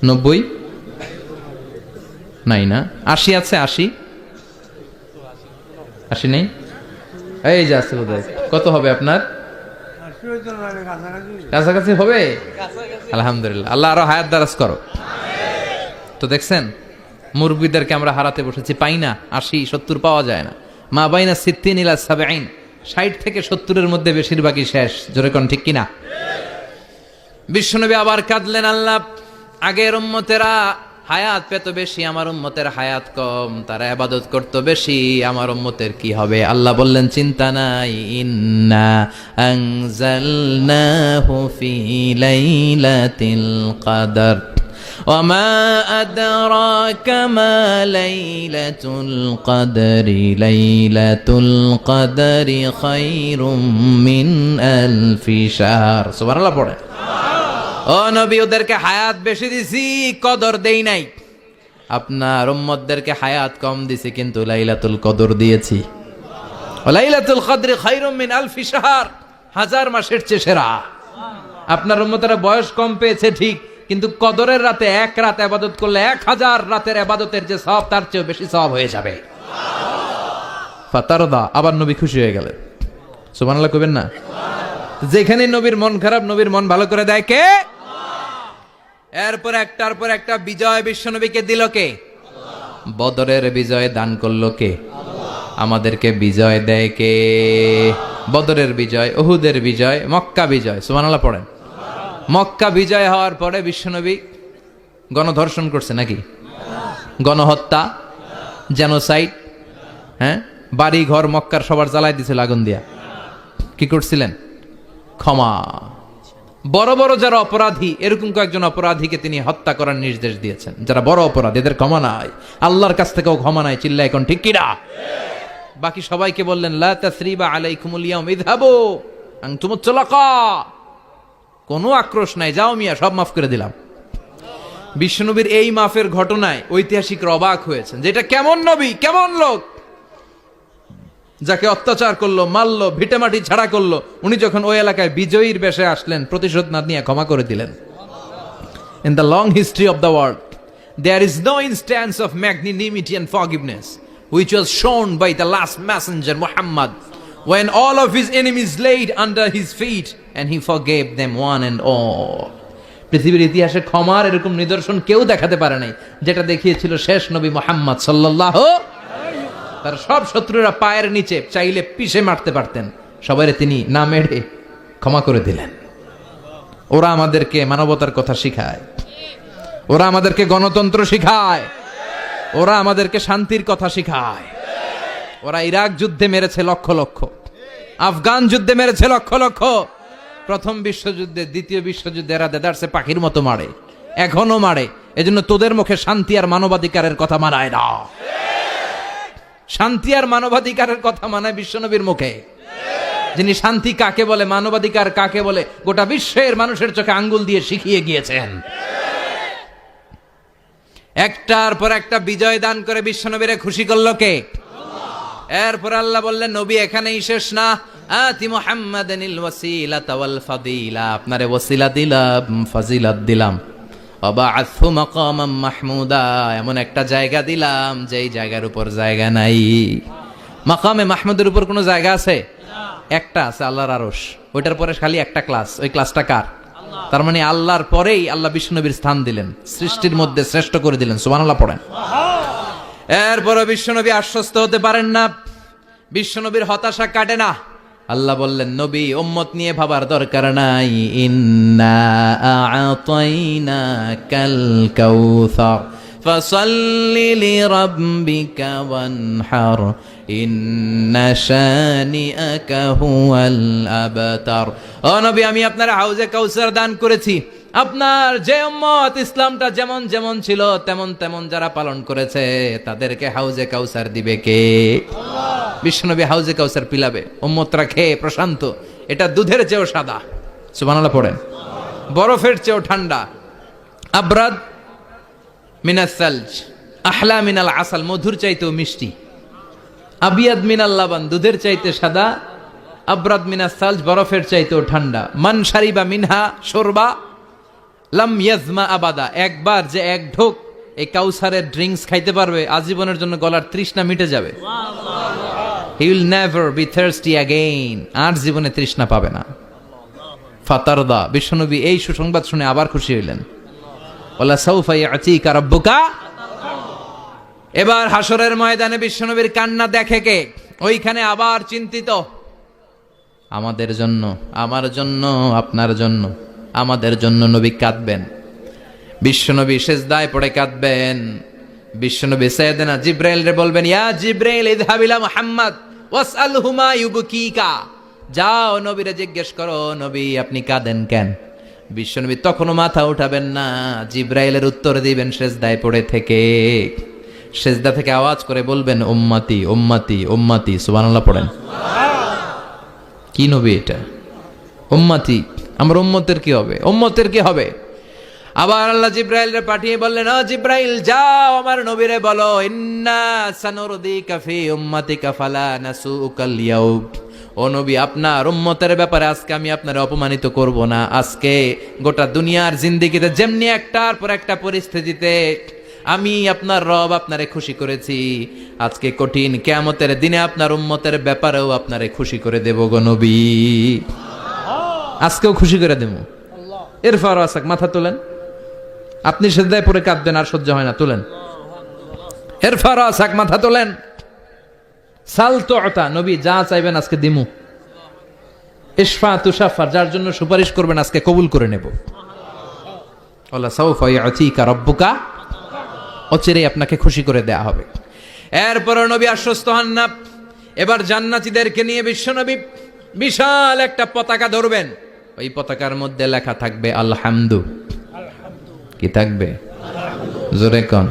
90 নাই না? 80 আছে? 80 নেই? এই যে আছে বোধহয়। কত হবে আপনার? কাছাকাছি হবে। আলহামদুলিল্লাহ, আল্লাহ আরো হায়াত দারাজ করো। তো দেখছেন মুরব্বীদেরকে আমরা হারাতে বসেছি, পাই না। 80 70 পাওয়া যায় না। মা বাইনা 60 ইলা 70, 60 থেকে 70-এর মধ্যে বেশিরভাগই শেষ। জোরে কোন ঠিক কিনা? বিশ্বনবী আবার কাঁদলেন, আল্লাহ আগের উম্মতেরা হায়াত পেত বেশি, আমার উম্মতের হায়াত কম, তারা ইবাদত করত বেশি, আমার উম্মতের কি হবে? আল্লাহ বললেন, চিন্তা নাই, ইন্না আনজালনাহু ফি লাইলাতিল কদর ওয়ামা আদরাকা মা লাইলাতুল কদরি লাইলাতুল কদরি খায়রুম মিন আলফি শাহর। সুবহানাল্লাহ পড়ে। ও নবী, ওদেরকে হায়াত বেশি দিছি, কদর দেই নাই। আপনার উম্মতদেরকে হায়াত কম দিছি, কিন্তু লাইলাতুল কদর দিয়েছি। লাইলাতুল কদরি খায়রুম মিন আলফি শাহর, 1000 মাসের চেয়ে সেরা। আপনার উম্মতেরা বয়স কম পেয়েছে ঠিক, কিন্তু কদরের রাতে এক রাত ইবাদত করলে 1000 রাতের ইবাদতের যে সওয়াব, তার চেয়ে বেশি সওয়াব হয়ে যাবে। ফাতারদা, আবার নবী খুশি হয়ে গেলেন। সুবহানাল্লাহ কইবেন না? যেখানে নবীর মন খারাপ, নবীর মন ভালো করে দেয় কে? এরপর একটার পর একটা বিজয় বিশ্বনবীকে দিল কে? বদরের বিজয় দান করলো কে? আমাদেরকে বিজয় দেয় কে? বদরের বিজয়, উহুদের বিজয়, মক্কা বিজয়। সুবহানাল্লাহ পড়েন। মক্কা বিজয় হওয়ার পরে বিশ্বনবী গণধর্ষণ করছে নাকি? গণহত্যা, জেনোসাইড, হ্যাঁ, বাড়ি ঘর মক্কার সবার জ্বালাই দিছিল আগুন দিয়া। কি করছিলেন? ক্ষমা। বড় বড় যারা অপরাধী, এরকম কয়েকজন অপরাধীকে তিনি হত্যা করার নির্দেশ দিয়েছেন। যারা বড় অপরাধী, এদের ক্ষমা নাই, আল্লাহর কাছ থেকেও ক্ষমা নাই। চিল্লা এখন ঠিক কিনা? বাকি সবাইকে বললেন, লা তাসরিবা আলাইকুমুল ইয়াউম ইযহাবু আনতুমুত তুলাকা, কোনো আক্রোশ নাই, যাও মিয়া, সব মাফ করে দিলাম। বিশ্বনবীর এই মাফের ঘটনায় ঐতিহাসিকরা অবাক হয়েছেন, যে এটা কেমন নবী, কেমন লোক, যাকে অত্যাচার করলো, মারলো, ভিটেমাটি ছাড়া করলো, উনি যখন ওই এলাকায় বিজয়ীর বেশে আসলেন, প্রতিশোধ না নিয়ে ক্ষমা করে দিলেন। In the long history of the world there is no instance of magnanimity and forgiveness which was shown by the last messenger Muhammad when all of his enemies laid under his feet and he forgave them one and all. পৃথিবীর ইতিহাসে ক্ষমার এরকম নিদর্শন কেউ দেখাতে পারে নাই, যেটা দেখিয়েছিল শেষ নবী মুহাম্মদ সাল্লাল্লাহু। তার সব শত্রুরা পায়ের নিচে চাইলে পিষে মারতে পারতেন, সবাইরে তিনি না মেরে ক্ষমা করে দিলেন। ওরা আমাদেরকে মানবতার কথা শিখায়, ওরা আমাদেরকে গণতন্ত্র শিখায়, ওরা আমাদেরকে শান্তির কথা শিখায়। ওরা ইরাক যুদ্ধে মেরেছে লক্ষ লক্ষ, আফগান যুদ্ধে মেরেছে লক্ষ লক্ষ, প্রথম বিশ্বযুদ্ধে, দ্বিতীয় বিশ্বযুদ্ধে এরা দেদারসে পাখির মতো মারে, এখনো মারে। এজন্য তোদের মুখে শান্তি আর মানবাধিকারের কথা মানায় না। শান্তি আর মানবাধিকারের কথা মানায় বিশ্বনবীর মুখে, যিনি শান্তি কাকে বলে, মানবাধিকার কাকে বলে, গোটা বিশ্বের মানুষের চোখে আঙ্গুল দিয়ে শিখিয়ে গিয়েছেন। একটার পর একটা বিজয় দান করে বিশ্বনবীরে খুশি করলো কে? এরপর আল্লাহ বললেন, নবী এখানেই শেষ না, আতি মুহাম্মাদানিল ওয়াসিলাতা ওয়াল ফাদিলা, আপনারে ওয়াসিলা দিলাম, ফাজিলাত দিলাম, ওয়াবাআসহু মাকামাম মাহমুদা, এমন একটা জায়গা দিলাম যেই জায়গার উপর জায়গা নাই। মাকামে মাহমুদের উপর কোনো জায়গা আছে? একটা আছে, আল্লাহর আরশ। ওইটার পরে খালি একটা ক্লাস, ওই ক্লাসটা কার? তার মানে আল্লাহর পরেই আল্লাহ বিশ্বনবীর স্থান দিলেন, সৃষ্টির মধ্যে শ্রেষ্ঠ করে দিলেন। সুবহানাল্লাহ পড়েন। এরপরও বিশ্বনবী আশ্বস্ত হতে পারেন না, বিশ্বনবীর হতাশা কাটে না। আল্লাহ বললেন, নবী উম্মত নিয়ে ভাবার দরকার নাই, ইন্না আ'তাইনাকাল কাউসার ফাসাল্লি লিরাব্বিকা ওয়ানহার ইন্না শানিআকা হুয়াল আবতার। ও নবী, আমি আপনার হাউজে কাউসার দান করেছি। আপনার যে উম্মত ইসলামটা যেমন যেমন ছিল তেমন তেমন যারা পালন করেছে, তাদেরকে হাউজে কাউসার দিবে কে? বিশ্বনবী হাউজে কাউসার পিলাবে, উম্মতরা খেয়ে প্রশান্ত। এটা দুধের চেয়েও সাদা, সুবহানাল্লাহ পড়েন, বরফের চেয়েও ঠান্ডা, আবরাদ মিনাস সালজ আহলা মিনাল আসাল, মধুর চাইতেও মিষ্টি, আবিয়াদ মিনাল লাবান, দুধের চাইতে সাদা, আবরাদ মিনাস সালজ, বরফের চাইতেও ঠান্ডা। মান শারিবা মিনহা শরবা লাম ইয়াজমা আবাদা, একবার যে এক ঢোক এই কাউসারের ড্রিঙ্কস খাইতে পারবে, আজীবনের জন্য গলার তৃষ্ণা মিটে যাবে। He will never be thirsty again, আর জীবনে তৃষ্ণা পাবে না। ফাতারদা, বিশ্বনবী এই সুসংবাদ শুনে আবার খুশি হইলেন। ওয়ালা সাউফা ইয়াতিকা রাব্বুকা। এবার হাসরের ময়দানে বিশ্বনবীর কান্না দেখে কে? ওইখানে আবার চিন্তিত, আমাদের জন্য, আমার জন্য, আপনার জন্য। আমাদের জন্য নবী কাঁদবেন। বিশ্বনবী সেজদায় পড়ে কাঁদবেন। বিশ্বনবী সাইয়েদনা জিব্রাইল রে বলবেন, ইয়া জিব্রাইল ইযহাব ইলা মুহাম্মদ ওয়াসআলহু মা ইউবকিকা। যাও নবীরে জিজ্ঞেস করো, নবী আপনি কাঁদেন কেন? বিশ্বনবী তখনও মাথা উঠাবেন না, জিব্রাইলের উত্তর দিবেন সেজদায় পড়ে থেকে। সেজদা থেকে আওয়াজ করে বলবেন, উম্মতি উম্মতি উম্মতি। সুবহানাল্লাহ পড়েন। কি নবী এটা? উম্মতি, আমার উম্মতের কি হবে? উম্মতের কি হবে? আবার আল্লাহ জিব্রাইলরে পাঠিয়ে বললেন, ও জিব্রাইল যাও আমার নবীরে বলো, ইন্না সানুরদিকা ফি উম্মাতিকা ফালা নাসুকাল ইয়াউম। ও নবী, আপনার উম্মতের ব্যাপারে আজকে আমি আপনার অপমানিত করব না। আজকে গোটা দুনিয়ার জিন্দেগিতে যেমনি একটার পর একটা পরিস্থিতিতে আমি আপনার রব আপনারে খুশি করেছি, আজকে কঠিন কিয়ামতের দিনে আপনার উম্মতের ব্যাপারেও আপনারে খুশি করে দেব গো নবী। আজকেও খুশি করে দেব। এরপর আসাক মাথা তোলেন। আপনি সেজদায় পড়ে কাঁদবেন আর সহ্য হয় না, তোলেন। এরপর আসাক মাথা তোলেন। সাল তুতা, নবী যা চাইবেন আজকে দিমু। ইশফা তুশাফা, যার জন্য সুপারিশ করবেন আজকে কবুল করে নেব। ওয়ালা সাউফা ইয়াতিকা রাব্বুকা, অচিরেই আপনাকে খুশি করে দেয়া হবে। এরপর নবী আশ্বস্ত হন না। এবার জান্নাতীদেরকে নিয়ে বিশ্বনবী বিশাল একটা পতাকা ধরবেন। ওই পতাকার মধ্যে লেখা থাকবে আলহামদু। কি থাকবে? জোরে কোন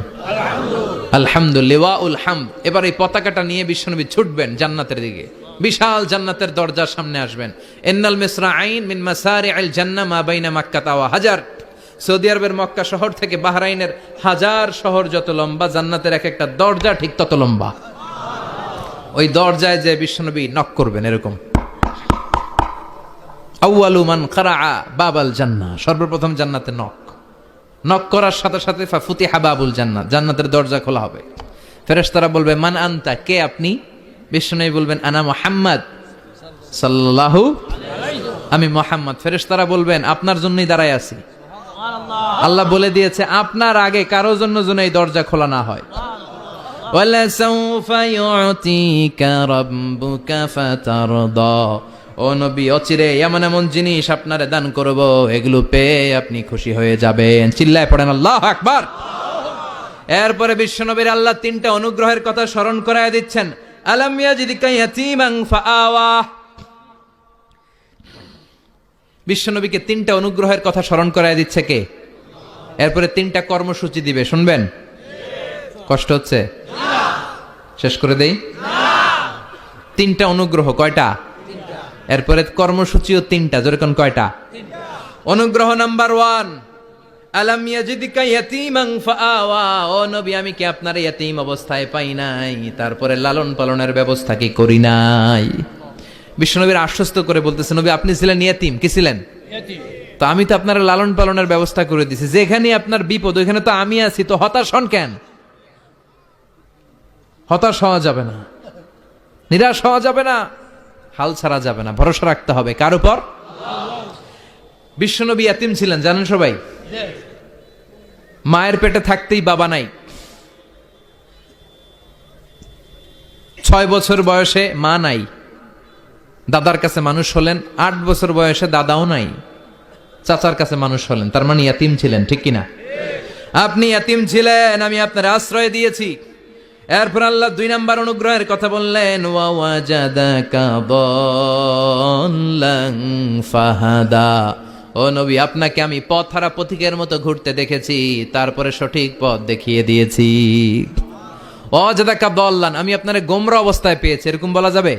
আলহামদুলিল্লাহুল হামদ। এবার এই পতাকাটা নিয়ে বিশ্বনবী ছুটবেন জান্নাতের দিকে। বিশাল জান্নাতের দরজার সামনে আসবেন। ইন্নাল মিসরাঈন মিন মাসারি'আল জান্নাহ মা বাইনা মাক্কাতা ওয়া হাজার। সৌদি আরবের মক্কা শহর থেকে বাহরাইনের হাজার শহর যত লম্বা, জান্নাতের এক একটা দরজা ঠিক তত লম্বা। ওই দরজায় যে বিশ্বনবী নক করবেন এরকম, আউয়ালু মান কারাআ বাবাল জান্নাহ, সর্বপ্রথম জান্নাতে নক করার সাথে সাথে ফাফুতিহা বাবুল জান্নাত, জান্নাতের দরজা খোলা হবে। ফেরেশতারা বলবে, মান আনতা, কে আপনি? বিশ্বনবী বলবেন, আনা মুহাম্মদ সাল্লাল্লাহু আলাইহি, আমি মুহাম্মদ। ফেরেশতারা বলবেন, আপনার জন্যই দাঁড়ায় আছি। আল্লাহ বলে দিয়েছে আপনার আগে কারো জন্য যেন এই দরজা খোলা না হয়। ওয়ালা সাউফা ইউতিকা রাব্বুকা ফাতারদা। ও নবী, অচিরে এমন এমন জিনিস আপনারে দান করব, এগুলো পেয়ে আপনি খুশি হয়ে যাবেন। চিল্লায় পড়েন আল্লাহু আকবার। এরপরে বিশ্বনবীর আল্লাহ তিনটা অনুগ্রহের কথা স্মরণ করায় দিচ্ছেন। আলাম ইয়াজিদকা ইয়াতীমান ফাআওয়া। বিশ্বনবীকে তিনটা অনুগ্রহের কথা স্মরণ করায় দিচ্ছে কে? এরপরে তিনটা কর্মসূচি দিবে, শুনবেন? কষ্ট হচ্ছে? শেষ করে দেই। তিনটা অনুগ্রহ, কয়টা? এরপরে কর্মসূচিও তিনটা, যেরকম কয়টা? অনুগ্রহ নাম্বার 1, আলাম ইয়াজিদকা ইয়াতীমান ফাআওয়া। ও নবী, আমি কি আপনার ইয়াতীম অবস্থায় পাই নাই? তারপরে লালন পালনের ব্যবস্থা কি করি নাই? বিশ্বনবীর আশ্বস্ত করে বলতেছে, নবী আপনি ছিলেন ইয়াতীম। কি ছিলেন? ইয়াতীম। তো আমি তো আপনার লালন পালনের ব্যবস্থা করে দিছি। যেখানে আপনার বিপদ ওইখানে তো আমি আছি, তো হতাশ হন কেন? হতাশ হওয়া যাবে না, নিরাশ হওয়া যাবে না, হাল ছাড়া যাবে না, ভরসা রাখতে হবে কার উপর? বিশ্বনবী ইয়াতীম ছিলেন, জানেন সবাই। মায়ের পেটে থাকতেই বাবা নাই। 6 বছর বয়সে মা নাই, দাদার কাছে মানুষ হলেন। 8 বছর বয়সে দাদাও নাই, চাচার কাছে মানুষ হলেন। তার মানে ইয়াতীম ছিলেন, ঠিক কিনা? আপনি ইয়াতীম ছিলেন, আমি আপনার আশ্রয় দিয়েছি। এরপর আল্লাহ 2 নাম্বার অনুগ্রহের কথা বললেন, ওয়া ওয়াজাদাকা দাল্লান ফাহাদা। ও নবী, আপনাকে আমি পথহারা পথিকের মতো ঘুরতে দেখেছি, তারপরে সঠিক পথ দেখিয়ে দিয়েছি। ওয়াজাদাকা দাল্লান, আমি আপনারে গোমরা অবস্থায় পেয়েছি, এরকম বলা যাবে?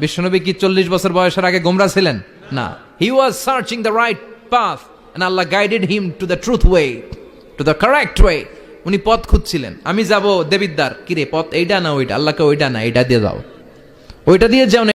বিশ্বনবী কি 40 বছর বয়সের আগে গোমরা ছিলেন? না, he was searching the right path and Allah guided him to the truth way, to the correct way. উনি পথ খুঁজছিলেন। আমি যাব দেবিদ্বার, কিরে পথ এইটা না ওইটা? আল্লাহকে ওইটা না, এইটা দিয়ে যাও, ওইটা দিয়ে যাও না।